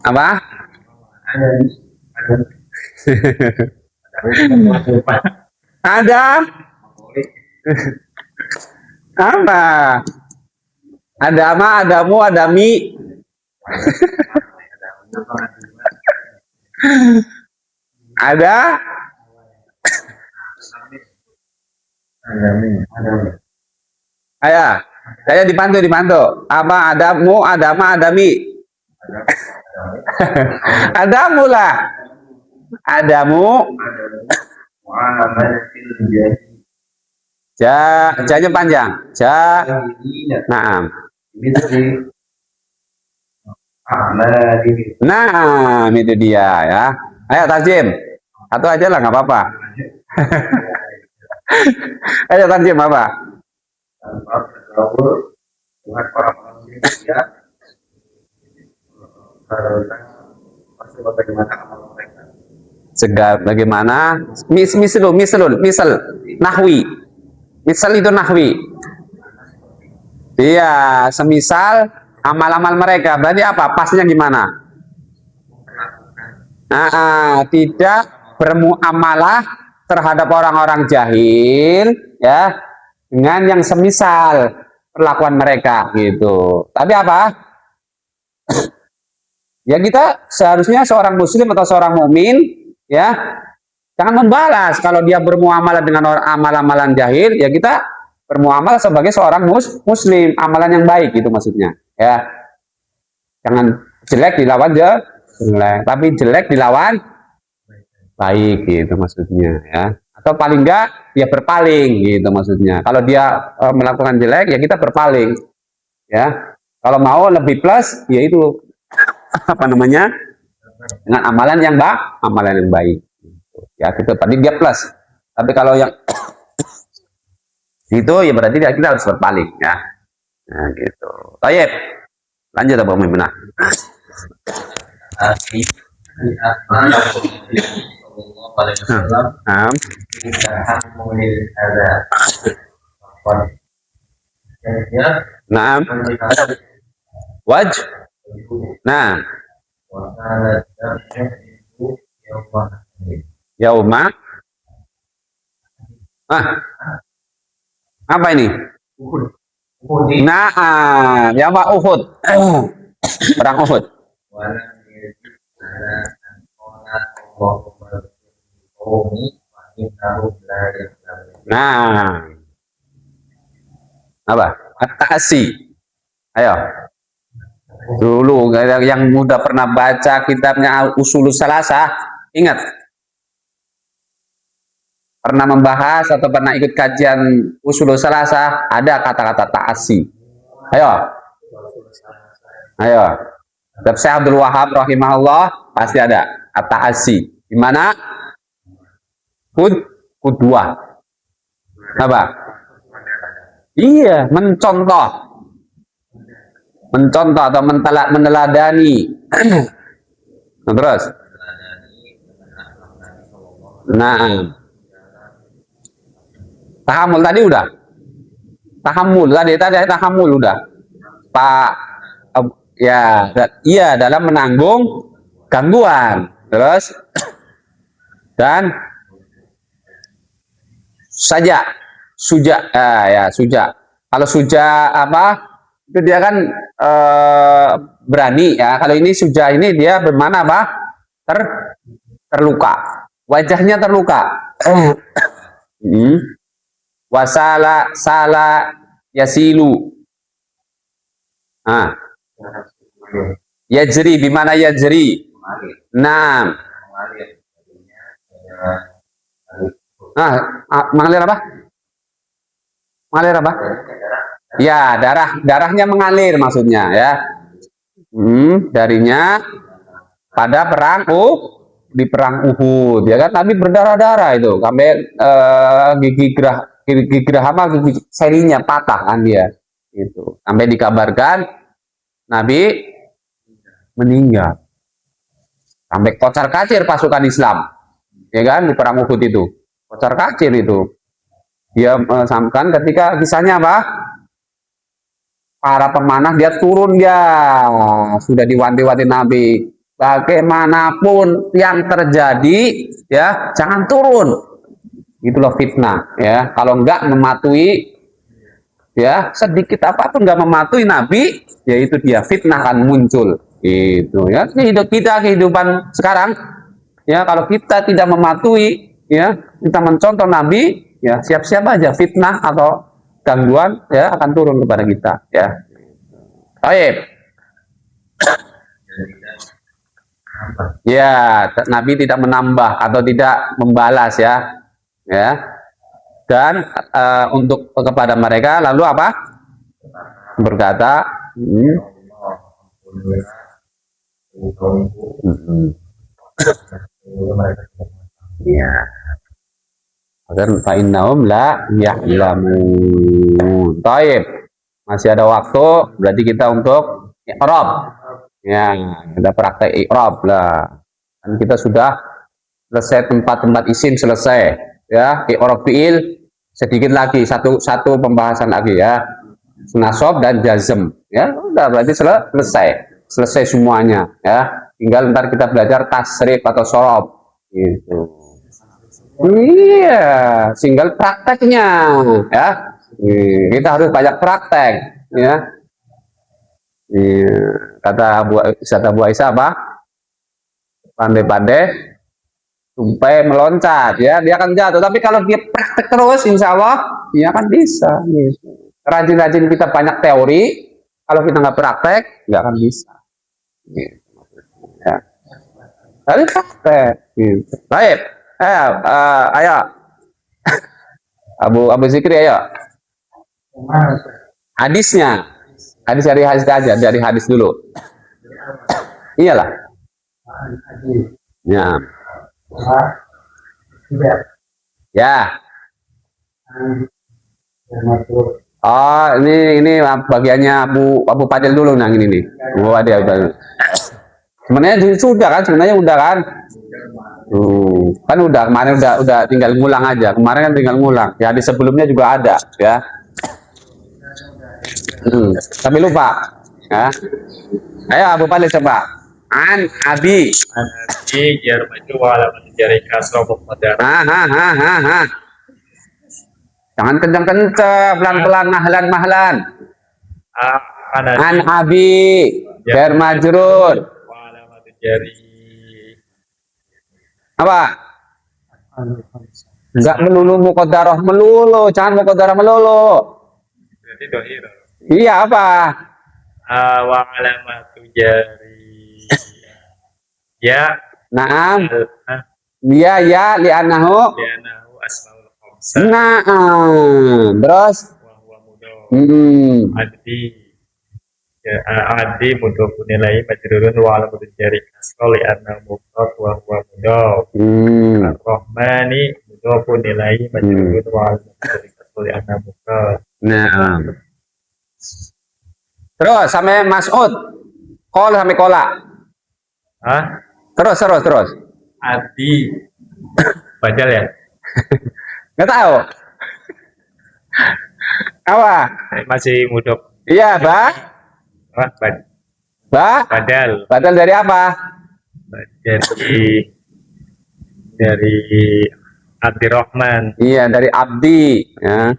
Apa? Ada apa? Ada ama, adamu, adami. Ada ayo saya dibantu apa adamu, adama, adami. Adamu lah. Adamu. muamalatil jahili Janya panjang. Naam. misli a'malihim. Nah, itu dia ya. Ayo Tajim. Satu aja lah nggak apa-apa. Ayo Tajim apa? Tanpa bergaul dengan para manusia karena pasti bagaimana amal mereka. Bagaimana? Misal nahwi. Misal itu nahwi. Iya, semisal amal-amal mereka. Berarti apa? Pasnya gimana? Tidak bermuamalah terhadap orang-orang jahil ya dengan yang semisal perlakuan mereka gitu. Tapi apa? Ya kita seharusnya seorang muslim atau seorang mukmin ya jangan membalas kalau dia bermuamalah dengan amal-amalan jahil, ya kita bermuamalah sebagai seorang muslim, amalan yang baik gitu maksudnya ya. Jangan jelek dilawan jelek, tapi jelek dilawan baik gitu maksudnya ya. Atau paling enggak dia berpaling gitu maksudnya. Kalau dia melakukan jelek ya kita berpaling ya. Kalau mau lebih plus yaitu apa namanya? Dengan amalan yang baik. Ya gitu, tadi dia plus. Tapi kalau yang itu ya berarti kita harus berpaling ya. Nah gitu. Baik. Lanjut Abu Maimunah. Naam. Waj. Nah. Yauma. Apa ini? Nah, yauma Uhud. Perang Uhud. Nah. Apa? At-ta'si. Ayo. Dulu yang mudah pernah baca kitabnya Ushulus Salasah, ingat? Pernah membahas atau pernah ikut kajian Ushulus Salasah, ada kata-kata ta'asi. Ayo. Syekh Abdul Wahab rahimahullah pasti ada at-ta'asi. Di mana? Qudwah. Apa? Iya, mencontoh atau meneladani. Nah, terus. Nah, tahammul tadi udah. Tahammul udah. Pak ya, iya dalam menanggung gangguan. Terus dan suja. Kalau suja apa? Itu dia kan berani ya. Kalau ini suja ini dia bermana apa? Terluka. Wajahnya terluka. Wasala yasilu. Yajri bimana yajri? Nah. Mengalir apa? Ya, darahnya mengalir maksudnya ya. Darinya pada di perang Uhud ya kan, Nabi berdarah-darah itu sampai gigi gerah apa gigi selinya patah kan dia itu, sampai dikabarkan Nabi meninggal, sampai kocar-kacir pasukan Islam ya kan di perang Uhud itu, kocar-kacir itu. Dia sampaikan ketika kisahnya apa? Para pemanah dia turun ya, sudah diwanti-wanti Nabi, bagaimanapun yang terjadi ya jangan turun, itulah fitnah ya. Kalau enggak mematuhi ya sedikit apapun enggak mematuhi Nabi, yaitu dia fitnah akan muncul itu ya. Kehidupan sekarang ya, kalau kita tidak mematuhi ya, kita mencontoh Nabi ya, siap-siap aja fitnah atau gangguan ya akan turun kepada kita ya. Baik. Ya, Nabi tidak menambah atau tidak membalas ya. Ya. Dan untuk kepada mereka lalu apa? Berkata, ya. Agar fa'innahum la ya'lamun. Taib. Masih ada waktu, berarti kita untuk i'rab. Ya, kita praktek i'rab lah. Dan kita sudah selesai tempat-tempat isim selesai. Ya, i'rab fi'il sedikit lagi, satu pembahasan lagi ya. Nasab dan jazm. Ya, udah berarti selesai semuanya ya. Tinggal ntar kita belajar tasrif atau sorob gitu. Iya, tinggal prakteknya ya. Kita harus banyak praktek ya. Iya. Kata Abu Aisyah apa? Pandai-pandai sampai meloncat ya, dia akan jatuh. Tapi kalau dia praktek terus, insya Allah dia akan bisa. Rajin-rajin kita banyak teori, kalau kita nggak praktek nggak akan bisa. Ya. Tapi praktek. Baik. Ayo. Abu Zikri ayo. Hadisnya. Hadis dari hadis aja, dari hadis dulu. Iyalah. Ya. Ya. Oh, ini bagiannya Abu Fadil dulu nang ini nih. Oh, ada. Sebenarnya udah kan? Kan udah kemarin udah tinggal ngulang aja. Kemarin kan tinggal ngulang. Ya di sebelumnya juga ada ya. Tapi lupa. Ya. Ayo Abu Fadil coba. An Abi jar maju alamat jari kasro pada jangan kencang-kencang, pelan-pelan, mahlan. An Abi jar majrur alamat jari apa? Enggak melulu muqaddarah melulu, jangan muqaddarah melulu. berarti dohir. Iya apa? Wa alamatu jari ya Naam. Dia ya li'annahu asmaul khamsah. Naam. Terus Wa huwa mudhaf. Adi mudhafun ilaihi majrurun wa alamatu jari kasra li'annahu mufrad wa huwa mudhaf. Ar-Rahmani mudhafun ilaihi majrurun wa alamatu jari kasra li'annahu mufrad. Naam. Terus sampai Mas'ud. Qol sampai kola. Hah? Terus. Adi badal ya? Nggak tahu. Apa? Masih mudhaf. Iya, Badal. Badal dari apa? Dari Abdirrahman. Iya, dari abdi. Ya.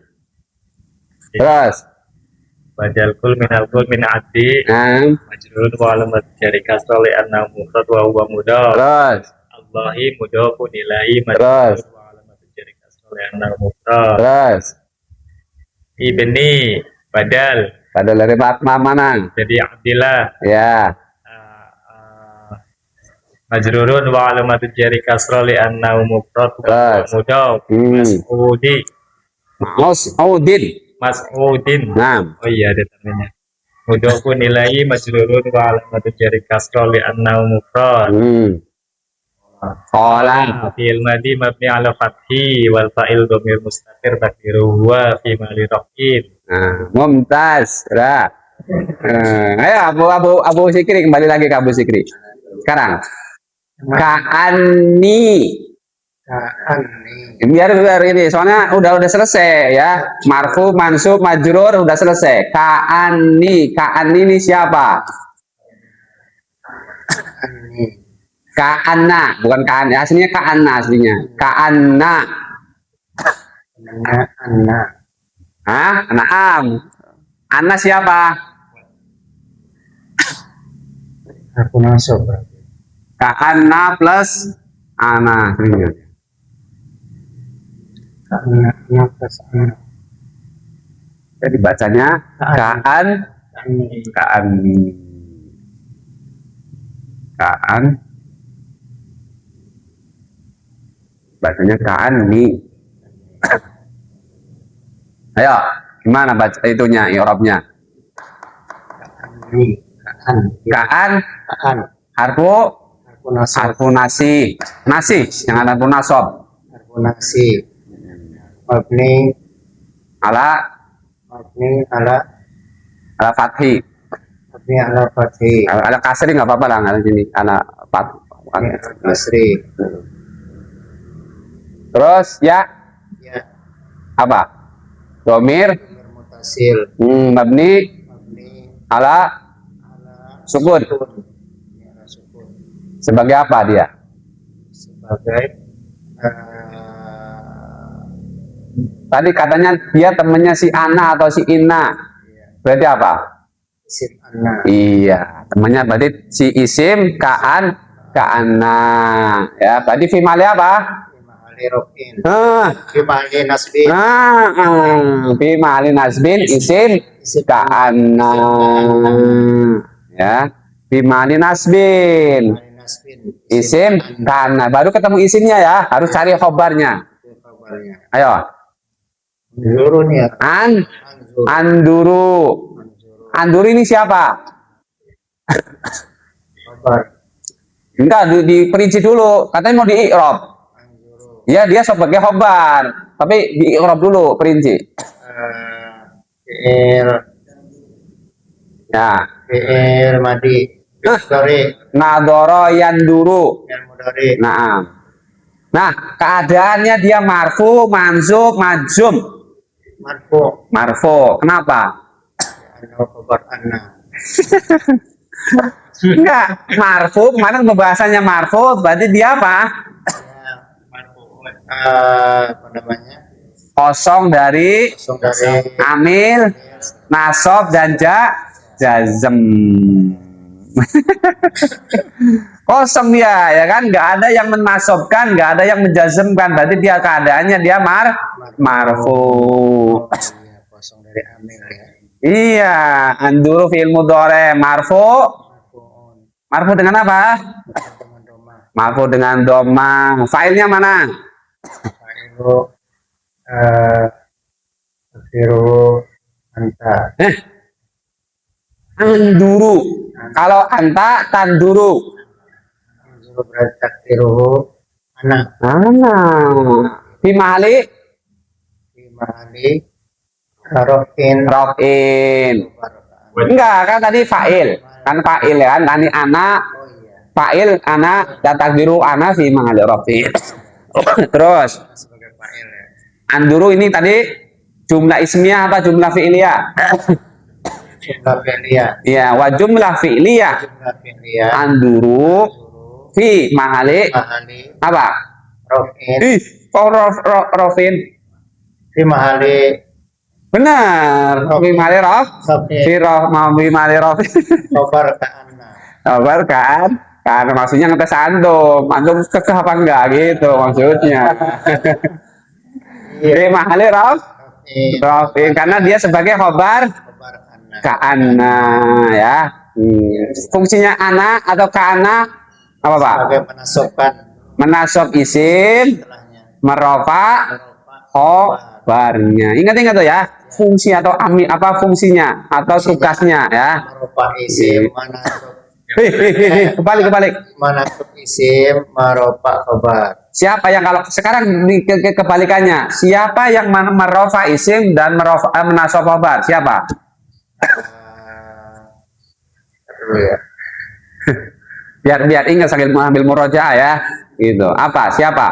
Terus. Badal kul min abdi. Majrurun wa alamat jari kasra li annahu mufrad wa huwa mudhaf. Terus. Allahi mudhafun ilaihi Terus. majrurun wa alamat jari kasra li annahu mufrad. Terus. Ibni badal. Badal dari mana? Jadi Abdillah. Ya. Majrurun wa alamat jari kasra li annahu mufrad wa mudhaf. Mas'udin. Naam. Oh iya ada namanya. Mudhafun ilaihi majrurun wa alamatu jari kasra li annahu mufrad. Qala Fi'il madhi mabni ala fathi wal fa'il dhamir mustatir takdiruhu wa fi mali raf'in. Mumtaz. Ayo Abu Zikri, kembali lagi ke Abu Zikri. Sekarang Ka'anni. Biar ini soalnya udah selesai ya. Marfu, mansub, majrur udah selesai. Ka'anni ini siapa? Ka'anna, bukan Ka'an. Aslinya Ka'anna aslinya. Ka'anna. Naam. Anna siapa? Aku masuk. Ka'anna plus ana. Jadi bacanya Ka'anni. Bacanya ka'anni. Ayo, gimana baca itunya, i'rabnya? Ini Ka'an kaan harfu harfu nasab harfu nasi. Nasi yang ada harfu nasab. harfu nasi mabni Ala ala fathi. mabni ala fathi Ala kasri nggak apa-apa lah, ada sini. Ala fat. kasri Terus ya ya apa? Domir mutasil mabni mabni ala ala sukun. ya, ala sukun Sebagai apa dia? sebagai Tadi katanya dia temennya si Ana atau si Ina. Berarti apa? isim anna Iya, temennya berarti si isim Ka'an Ka'ana. Ya, berarti fi mali apa? mahali rofin Ah, mahali nasbi fi mali nasbin isim Ka'ana. Ya, fi mali nasbin mahali nasbin isim Ka'ana. Baru ketemu isimnya ya, harus cari khobarnya. kabarnya Ayo, zurun ya anzur anduru. Anduru ini siapa? kabar Enggak, diperinci dulu. Katanya mau di-i'rab. anzuru Ya, dia sebagai khobar. Tapi di-i'rab dulu, perinci. fi'il Ya. fi'il madi mudhari Nadoro yanduru. fi'il mudhari Nah, keadaannya dia marfu, mansub, majzum. marfu Marfu. Kenapa? anna kabar anna Enggak, marfu. Kemarin pembahasannya marfu, berarti dia apa? ya marfu apa namanya Kosong dari langsung dari amil, nasab, dan jazm. Kosong dia, ya kan? Nggak ada yang menasobkan, nggak ada yang menjazmkan. Berarti dia keadaannya dia marfu. iya kosong dari amil ya Iya, anduru fi'il mudhari marfu. marfuun Marfu dengan apa? dengan doma Marfu dengan doma. Failnya mana? fa'ilu takdiru anta Anduru. Kalau anta tanduru. anzuru berarti takdiruhu anak Bimali di mahali rofin rofin. Enggak, kan tadi fa'il. Kan fa'il ya kan? Tadi anak oh iya fa'il anak dan takdiru anak fi mahali rofin. Terus sebagai fa'il ya anduru ini tadi jumlah ismiyah apa jumlah fi'liyah? jumlah fi'liyah Ya, wa jumlah fi'liyah jumlah fi'liyah anduru anzuru fi mahali mahali apa? rofin Ih, kok rofin? di mahali Benar, fi mahali rof. rofin Fi rof mau fi mahali rofin. kabar ke anna Kabar kan? Karena maksudnya ngetes antum kekeh apa enggak gitu maksudnya. Fi mahali rof. rofin Rofin karena dia sebagai khobar kabar anna ka'anna ya. Fungsinya ana atau ka'anna apa Pak? sebagai menasobkan Menasab isim, setelahnya merofa khobarnya. Ingat-ingat tuh ya. Fungsi atau apa fungsinya atau tugasnya ya. merupa isim manasub Kebalik. manasub isim merupa kabar Siapa yang kalau sekarang kebalikannya? Siapa yang merofa isim dan menasab khobar? Siapa? dulu ya Biar ingat sambil mengambil murojaah ya. Gitu. Apa? Siapa?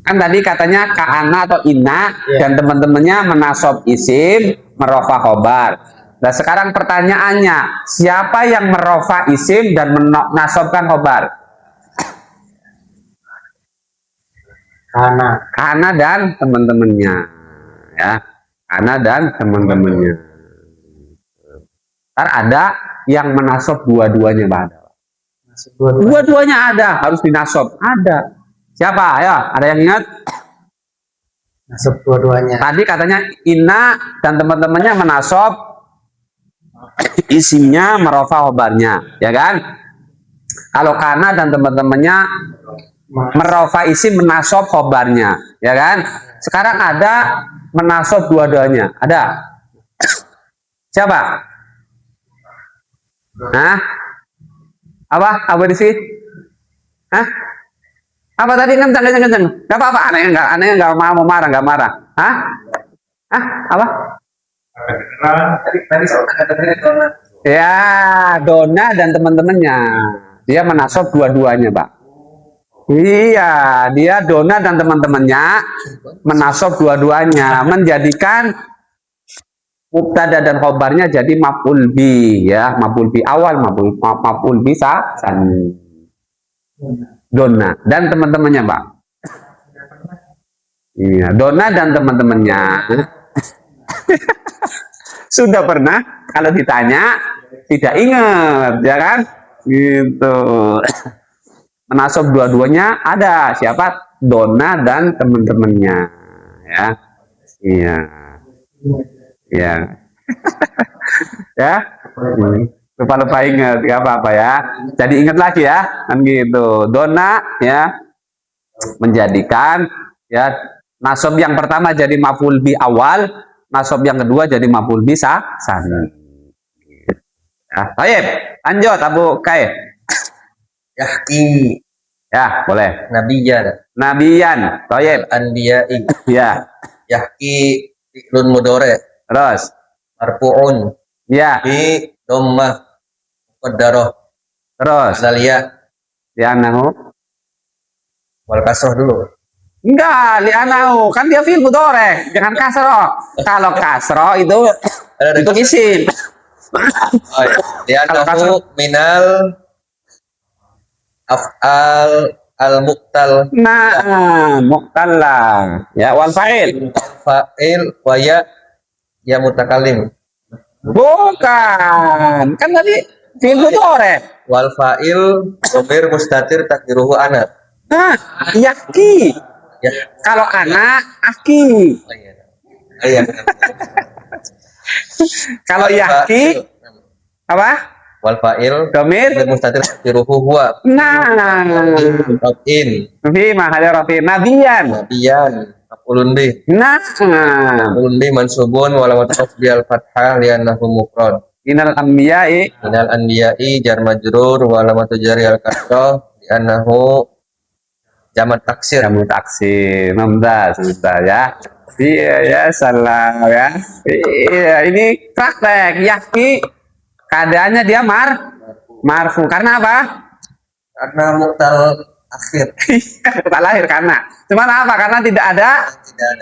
Kan tadi katanya ka'ana atau inna dan teman-temannya menasab isim, merofa khobar. Nah sekarang pertanyaannya, siapa yang merofa isim dan menasabkan khobar? Kana dan teman-temannya, ya. Kana dan teman-temannya. Ntar ada yang menasab dua-duanya, Pak. Dua-duanya ada, harus dinasab. Ada. Siapa? Ayo, ada yang ingat? nasab dua-duanya Tadi katanya Inna dan teman-temannya menasab isimnya merofa khobarnya, ya kan? Kalau kana dan teman-temannya merofa isim menasob khobarnya, ya kan? Sekarang ada menasob dua-duanya. Ada? Siapa? Hah? Apa? Apa di sini? Hah? Apa tadi kencang? Gak apa-apa, aneh nggak mau marah, nggak marah. Hah? Hah? Apa? Tadi Ya, Dona dan teman-temannya. Dia menasob dua-duanya, Pak. Iya, dia Dona dan teman-temannya menasob dua-duanya, menjadikan mubtada dan khobarnya jadi maf'ul bi, ya, maf'ul bi awal, maf'ul bi sani. Dona dan teman-temannya, Pak. Iya, Dona dan teman-temannya. Sudah pernah kalau ditanya tidak ingat, ya kan? Gitu. Menasob dua-duanya ada siapa? Dona dan teman-temannya, ya. Iya. Iya. Ya. Lupa-lupa ingat, nggak apa-apa ya. Jadi ingat lagi ya, kan gitu. Dona ya menjadikan ya nasob yang pertama jadi maf'ul bi awal, nasob yang kedua jadi maf'ul bi sani. Ya, baik. Lanjut Abu Kai. Yahki Ya, boleh. nabiyan Nabiyan, baik. anbiya'i. Ya, Yahki fi'lun mudhari' terus. marfu'un Ya, bi dhammah muqaddarah terus. alaliya Li'anahu. wal kasrah dulu. Enggak, li'anahu. Kan dia fi'il mudhari', jangan kasro. Kalau kasro itu isim. Oh, ya. Kalau Li'annahu minal af'al al-muqtal Nah, muqtallah. Ya, wal fa'il. fa'il wa ya mutakallim. Bukan. Kan tadi fi'il mudhari'. Wal fa'il dhamir mustatir takdiruhu ana. Nah, yaki. Ya. Kalau anak, aki. Oh, iya. Oh, iya. Kalau yaki, apa? Wal fa'il Domir. dhamir mustatir takdiruhu huwa. Nah, In fi mahali rafi nabiyan. nabiyan maf'ulun bih. Nah, Maf'ulun bih mansubun wa alamat nasbi al-fathah li'annahu mufrad. inal anbiya'i Minal anbiya'i jar majrur wa alamat jari al-kasrah li'annahu jamat taksir. jamu taksir. Mumtaz, ya. Iya ya, salam ya. Iya, ini praktek yaki. Keadaannya dia marfu. Karena apa? Karena muqtal akhir. Tak lahir karena. Cuman apa? Karena tidak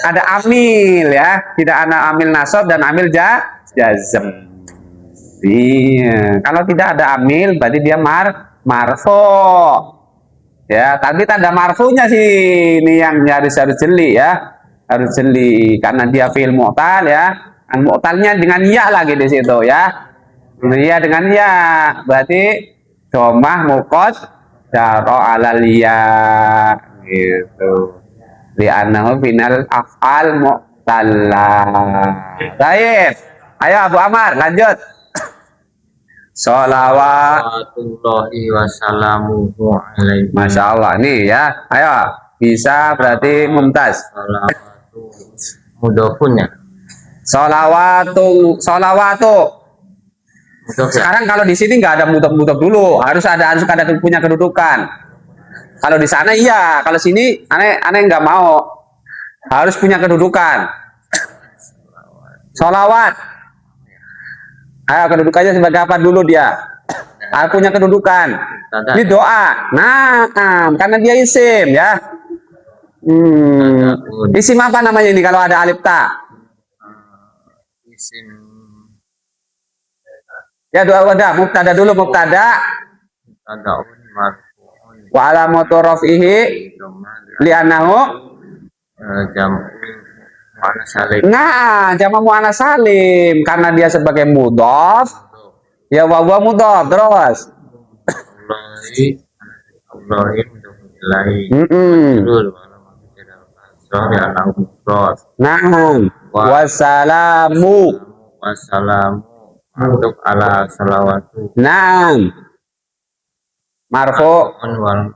ada amil ya. Tidak ada amil nasab dan amil jazm. Iya. Kalau tidak ada amil berarti dia marfu. Ya, tapi tanda marfunya sih ini yang harus jeli ya. Harus jeli karena dia fi'il mu'tal ya. Mu'talnya dengan ya lagi di situ ya. Iya dengan ya berarti domah mukot daro alal ya gitu. Li'annahu final af'al mu'tallah. Baik. Ayo Abu Amar lanjut. Sholawat. Warahmatullahi wassalamuhu alaihi. Masya Allah nih ya. Ayo bisa berarti mumtaz. Salawatu mudhofun ya. Sholawatu. Mudhof ya. Sekarang kalau di sini nggak ada mudhof dulu, harus ada punya kedudukan. Kalau di sana iya, kalau sini aneh nggak mau, harus punya kedudukan. Sholawat. Ayo kedudukannya sebagai apa dulu dia? Punya kedudukan. Ini doa. Nah, karena dia isim ya. Isim apa namanya ini kalau ada alif ta? Isim Ya doa wadah. Mubtada dulu mubtada. tadaun marfu'un Wa alamatu raf'ihi li'annahu jam'u muannas salim. Nah, jamak muannas salim karena dia sebagai mudhof. Ya wa huwa mudhof terus. Allahi mudhofillahi. Heeh. Nah, wassalamu. Wassalamu untuk ala salawatu. Nah. marfu wal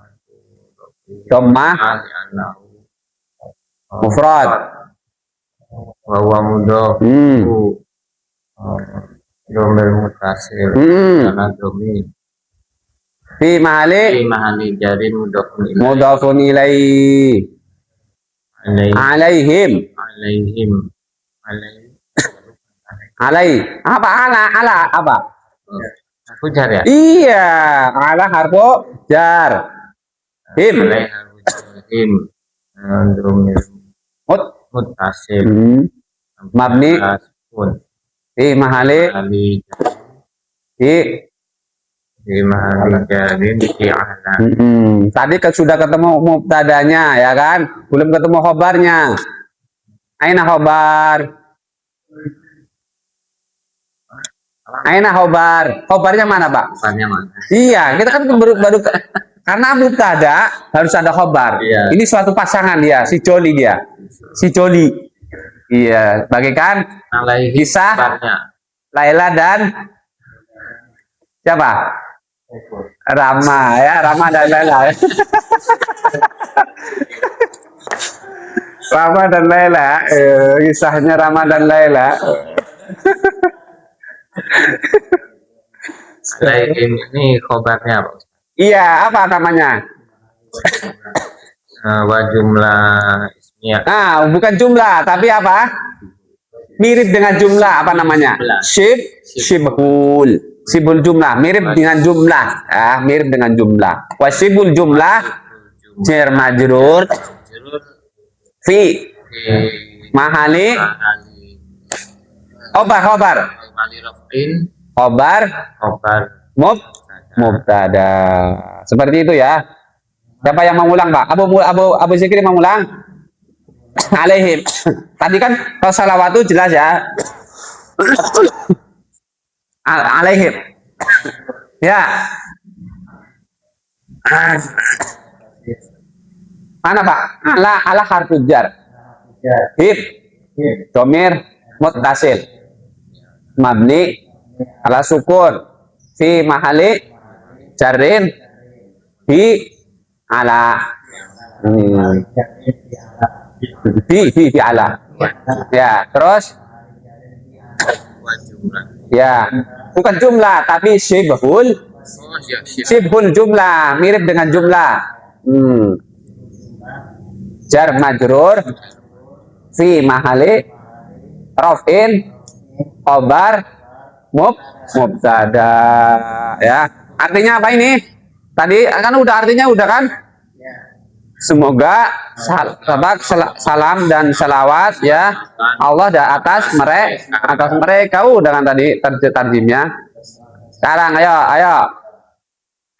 dhammah li annahu mufrad. wa huwa mudhof domir mutasil karena domir Fi fi mahali mahali jarin mudhofun ilaih mudhafun ilaihi alaihim alaihim alai apa ala apa harfu jar ya iya ala harfu jar him alaih harfu him domir mut mutasil mabni pun fi mahali mahali fi di mahali jarin fi ala tadi sudah ketemu mubtadanya ya kan, belum ketemu khobarnya. Aina khobar, aina khobar, khobarnya mana Pak? bukannya mana Iya, kita kan baru karena mubtada harus ada khobar. Iya. Ini suatu pasangan dia, si Joli dia, si Joli. Iya, bagaikan alaihi kisah kabarnya Laila dan siapa? Rama ya, Rama dan Laila. Rama dan Laila, kisahnya Rama dan Laila. alaihim ini khobarnya apa Iya, apa namanya? wa jumlah ismiyah Ah, bukan jumlah, tapi apa? Mirip dengan jumlah, apa namanya? Shibhul. Sibul jumlah, mirip dengan jumlah. Ah, mirip dengan jumlah. Wasibul jumlah, jar majrur, fi mahali, khobar, khobar, mubtada. Seperti itu ya. Siapa yang mau ulang, Pak? Abu Zikri mau ulang? Alaihim. Tadi kan kalau salawatu jelas ya. Alaihim. Ya. Mana Pak? Ala harfu jar. Hib. Domir muttasil. Mabni ala sukun. Fi mahali jarin fi ala fi ala. Ya, terus ya, bukan jumlah tapi syibhul jumlah, mirip dengan jumlah. Jar majrur fi mahali rafin khobar mubtada ya. Artinya apa ini? Tadi kan udah artinya udah kan? Semoga salam dan salawat ya Allah atas mereka dengan tadi terjemahnya. Sekarang ayo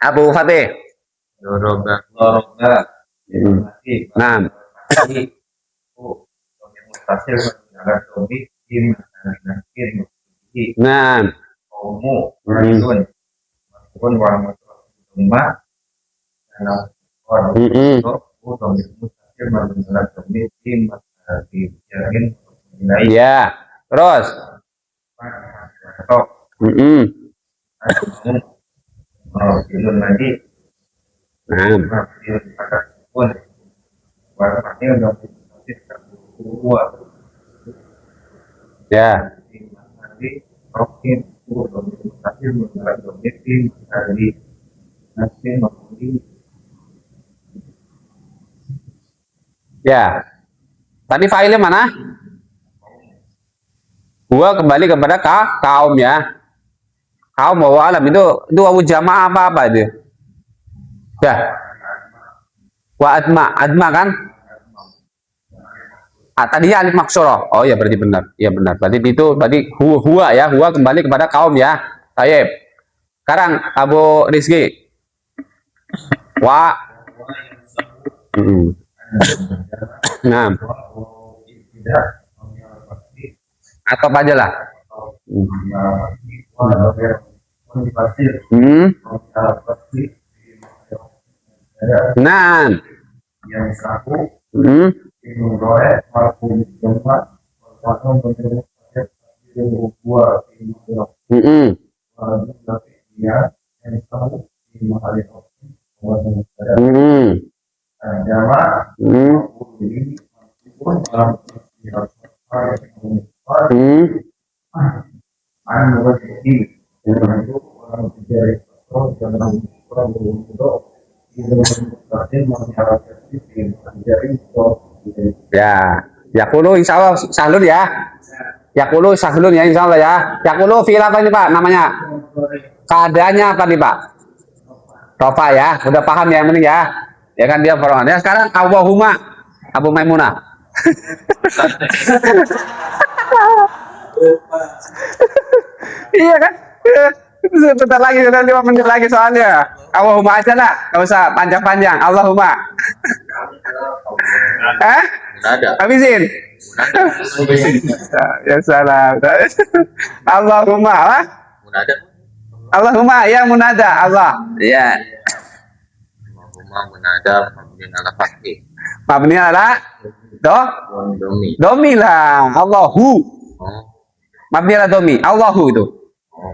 Abu Fatih. doroba Nah, nah, ya, terus, ya, ya. Tadi filenya mana? Gua kembali kepada kaum ya. Kaum bahwa alam itu wawu jamaah apa itu? Ya. Wa adma kan? Tadinya alif maksoroh. Oh ya berarti benar. Iya benar. Berarti huwa ya. Huwa kembali kepada kaum ya. Tayyib. Sekarang Abu Rizki. Wa. Nah. Atau apa aja lah. Nah. Hmm. jamak Hmm. jadi meskipun dalam istilah Hmm. anu jadi itu orang mencari dalam untuk itu mengharapkan sistem mencari Ya, Yakulu insya Allah sahlun ya. Yakulu sahlun ya insya Allah ya. Yakulu fi'il apa ini Pak namanya? Keadaannya apa nih Pak? Rofa ya, udah paham ya yang penting ya. Ya kan dia pernah. Ya sekarang Allahumma Abu Maimunah. Iya kan? Sebentar lagi, udah 5 menit lagi soalnya. Allahumma aja lah, nggak usah panjang-panjang. Allahumma. Eh? Munada. Habisin. Ya salah. Allahumma apa? Munada. Allahumma ya munada Allah. Ya. Allahumma munada mabniun ala fathi. Mabni ala Domi. domi lah. Allahu. Oh. Mabni ala domi. Allahu itu. Oh.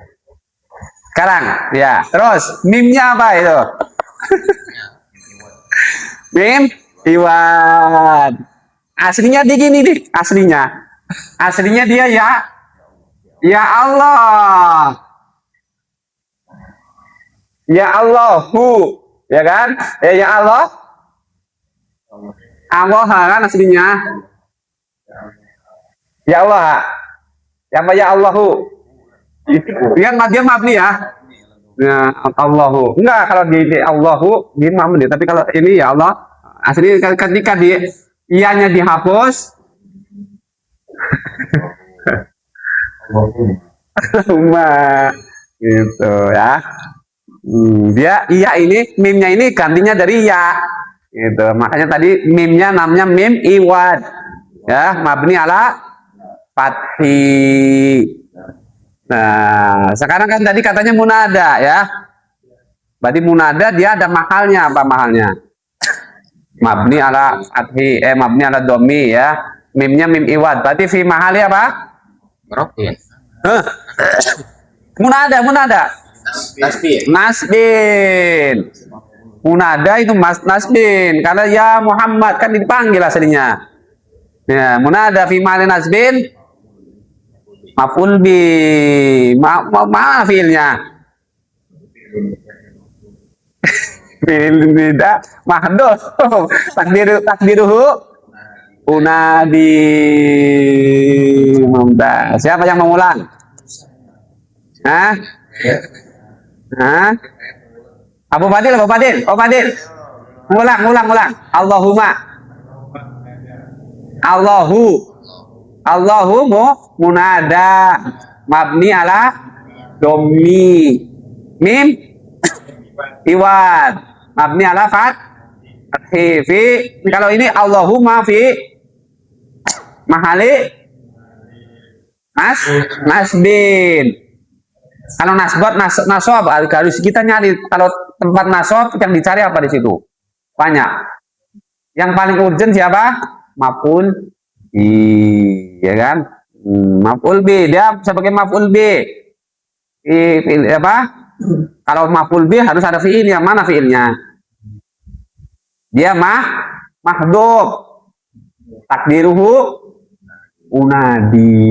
Sekarang, ya. Terus mimnya apa itu? Mim iwan. Aslinya di gini nih, aslinya. Aslinya dia ya. Ya Allah. Ya Allahu. Ya kan? Ya Allah. Allah kan aslinya. Ya Allah. Ya apa ya Allahu? Dia dia mabni ya. Ya Allahu. Enggak kalau di Allahu dia mabni, tapi kalau ini ya Allah asli ketika di ianya dihapus Allahumma gitu ya. Dia iya ini mimnya ini gantinya dari ya gitu. Makanya tadi mimnya namanya mim iwad ya, mabni ala fathi. Nah, sekarang kan tadi katanya munada ya. Berarti munada dia ada mahalnya, apa mahalnya? Mabni ala fathi, mabni ala domi ya. Mimnya mim iwad. Berarti fi mahali apa? Rofin. Munada. Nasbin. Nasbin. Munada itu nasbin. Karena ya Muhammad kan dipanggil aslinya. Ya, munada fi mahali nasbin. Maf'ul bi mana fiilnya? Fiil tidak mahdhuf. Takdiruhu unadi. Mumtaz. Siapa yang mengulang? Hah? Hah? Abu Fadil. Ulang. Allahumma. Allahu munada mabni ala domi mim iwad mabni ala fathi fi. Kalau ini Allahumma fi mahali nasbin. Kalau nasob harus kita nyari. Kalau tempat nasob yang dicari apa di situ? Banyak. Yang paling urgent siapa? Maf'ul ya kan? Maf'ul bi dia sebagai maf'ul bi. Apa? Kalau maf'ul bi harus ada fiil. Yang mana fiilnya? Dia mahdhuf. Takdiruhu unadi.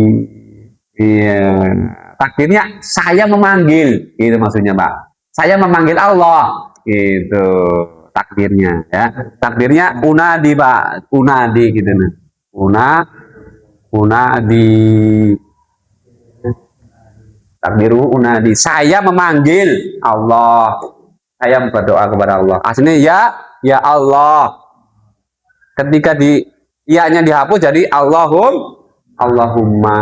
Iya. Takdirnya saya memanggil, gitu maksudnya, Pak. Saya memanggil Allah, gitu takdirnya ya. Takdirnya unadi, Pak. Unadi gitu nah. Unadi. Takdiru unadi. Saya memanggil Allah. Saya berdoa kepada Allah. Aslinya ya Allah. Ketika ianya dihapus jadi Allahumma.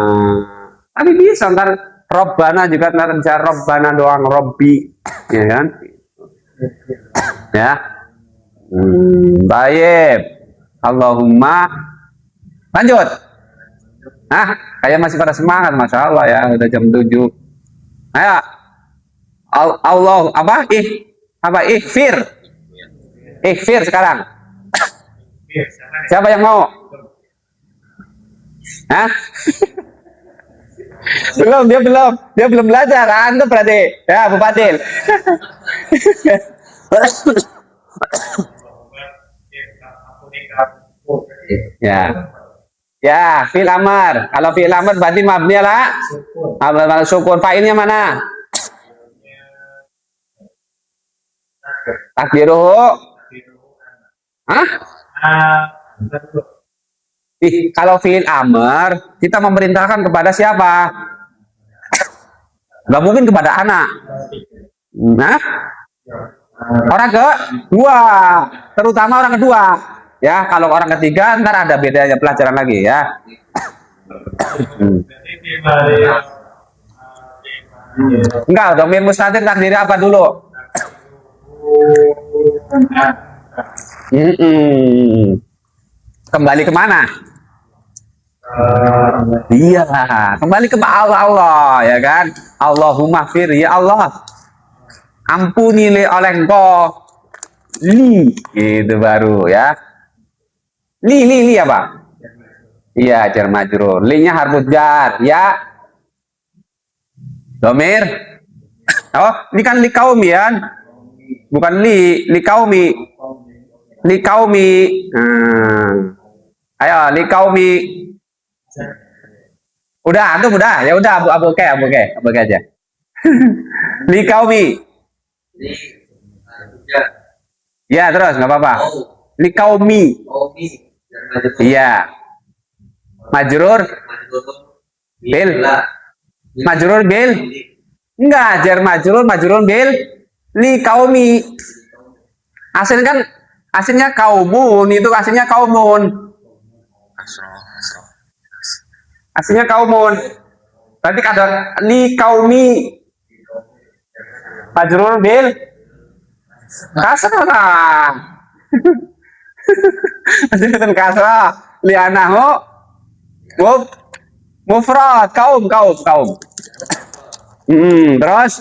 Tapi bisa ntar Robbana juga ntar bisa Robbana doang Robbi, ya kan? Ya. Baik. Allahumma. Lanjut. Nah, kayak masih pada semangat, masya Allah ya, udah jam 7. Ayo. Allah apa? Ikhfir sekarang. Siapa yang mau? Hah? Dia belum belajar. Antum berarti. Ya, Bu Fadil. Ya. Ya, fi'il amar. Kalau fi'il amar berarti mabni lah. Kalau sukun fa'ilnya mana? Takdiruhu. Hah? Kalau fi'il amar, kita memerintahkan kepada siapa? Gak mungkin kepada anak. Nah, orang kedua, terutama orang kedua. Ya, kalau orang ketiga ntar ada bedanya pelajaran lagi ya. Enggak, domir mustatir takdir apa dulu? Kembali kemana? Iya, kembali ke Allah ya kan? Allahumma fir ya Allah. Ampuni oleh engkau. Itu baru ya. Li apa? Iya, jar majrur. Li-nya harful jar, ya. Domir. Oh, ini kan li kaumi ya. Bukan li kaumi. Li kaumi. Ayo, li kaumi. Udah, antum udah. Ya udah, abu aja. Li kaumi. Ya, terus nggak apa-apa. Li kaumi. Iya. Majrur bil. Majrur bil. Enggak, jar majrur bil li kaumi. Aslinya kaumun, itu aslinya kaumun. Aslinya kaumun. Berarti ada li kaumi. Majrur bil kasrah. Aslinya kasrah. Li anahu mufrad kaum. Terus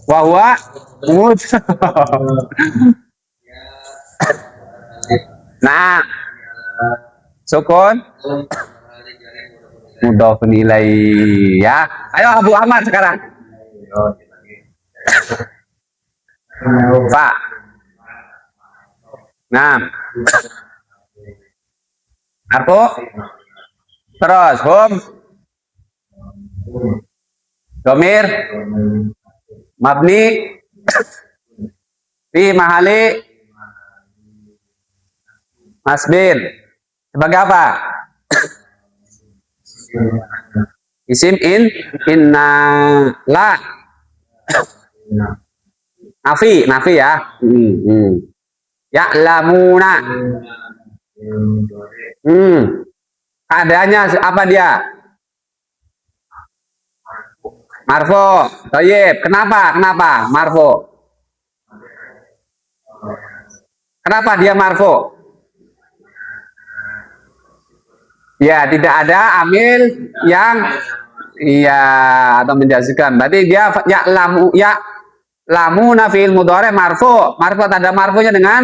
wa huwa mudhaf. Nah, sukun mudhaf ilaihi ya. Ayo Abu Ahmad sekarang. Pak. Nah. Apa? Terus hum. Domir. Mabni. Fi mahali. Masbir. Sebagai apa? Isim inna la. Nafi ya. Ya'lamuna. Keadaannya apa dia? Marfo. Thayyib. Kenapa? Marfo. Kenapa dia marfo? Ya, tidak ada amil yang iya atau menjadikan. Berarti dia lamuna fi'il mudhari marfu. Marfu tanda marfunya dengan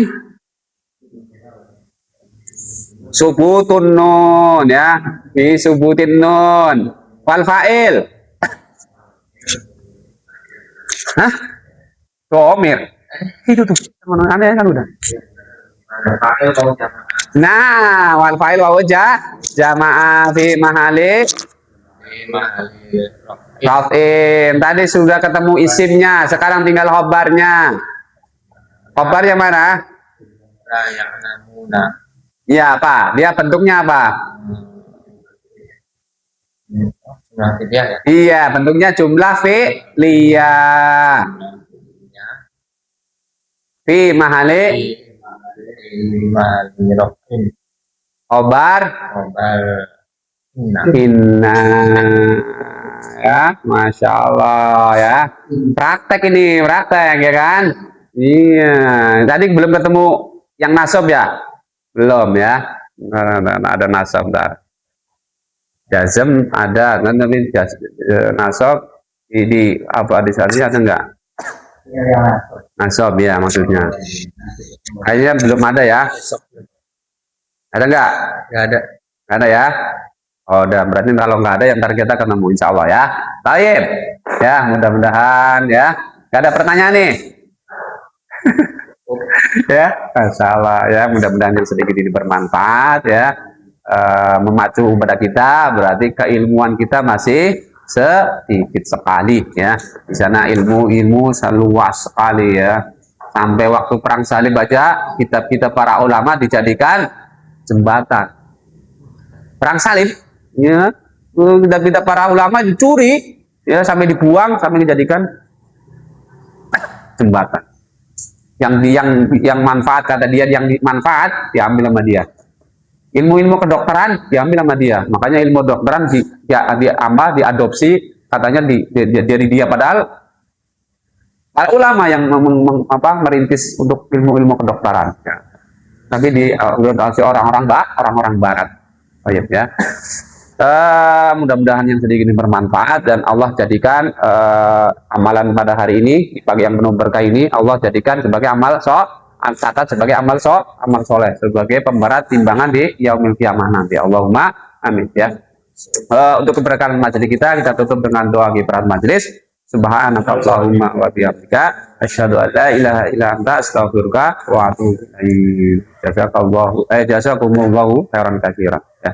subutun nun ya. Fi subutin nun. Wal fa'il. Hah? Domir. Itu tuh. Aneh kan udah. Nah, wal fa'il wa wajah jama'a fi mahali raf'in. Tadi sudah ketemu isimnya, sekarang tinggal khobarnya. Khobar yang mana? Iya, apa? Dia bentuknya apa? Iya, bentuknya jumlah fi'liyah. Fi mahali khobar inna ya, masya Allah ya. Praktek ya kan? Iya, tadi belum ketemu yang nasab ya? Belum ya? Ada nasab dah. Jazm ada, kan tapi nasab di apa di sana ada enggak? Nasab ya maksudnya. Kayaknya belum ada ya? Ada enggak? Nggak ada. Nggak ada ya? Oh, udah berarti kalau nggak ada yang ntar kita ketemu insya Allah ya. Baik ya, mudah-mudahan ya. Nggak ada pertanyaan nih. Ya, salah ya. Mudah-mudahan yang sedikit ini bermanfaat ya. Memacu pada kita, berarti keilmuan kita masih sedikit sekali ya. Di sana ilmu seluas sekali ya. Sampai waktu perang salib aja kitab-kitab para ulama dijadikan jembatan. Perang salib ya, kitab-kitab para ulama dicuri ya, sampai dibuang, sampai dijadikan jembatan. Yang manfaat, kata dia, yang manfaat diambil sama dia. Ilmu-ilmu kedokteran diambil sama dia. Makanya ilmu kedokteran diadopsi katanya dari dia, padahal para ulama yang merintis untuk ilmu-ilmu kedokteran ya. Tapi diadopsi orang-orang barat. Baik ya. Mudah-mudahan yang sedikit ini bermanfaat dan Allah jadikan amalan pada hari ini, di pagi yang penuh berkah ini, Allah jadikan sebagai amal catat sebagai amal soleh, sebagai pemberat timbangan di yaumil kiamah nanti. Allahumma amin ya. Untuk keberkahan majelis kita tutup dengan doa kifarahat majelis. Subhanaka Allahumma wa bihamdika asyhadu an la ilaha illa anta astaghfiruka wa atubu ilaik. Jazakumullahu khairan katsiran ya.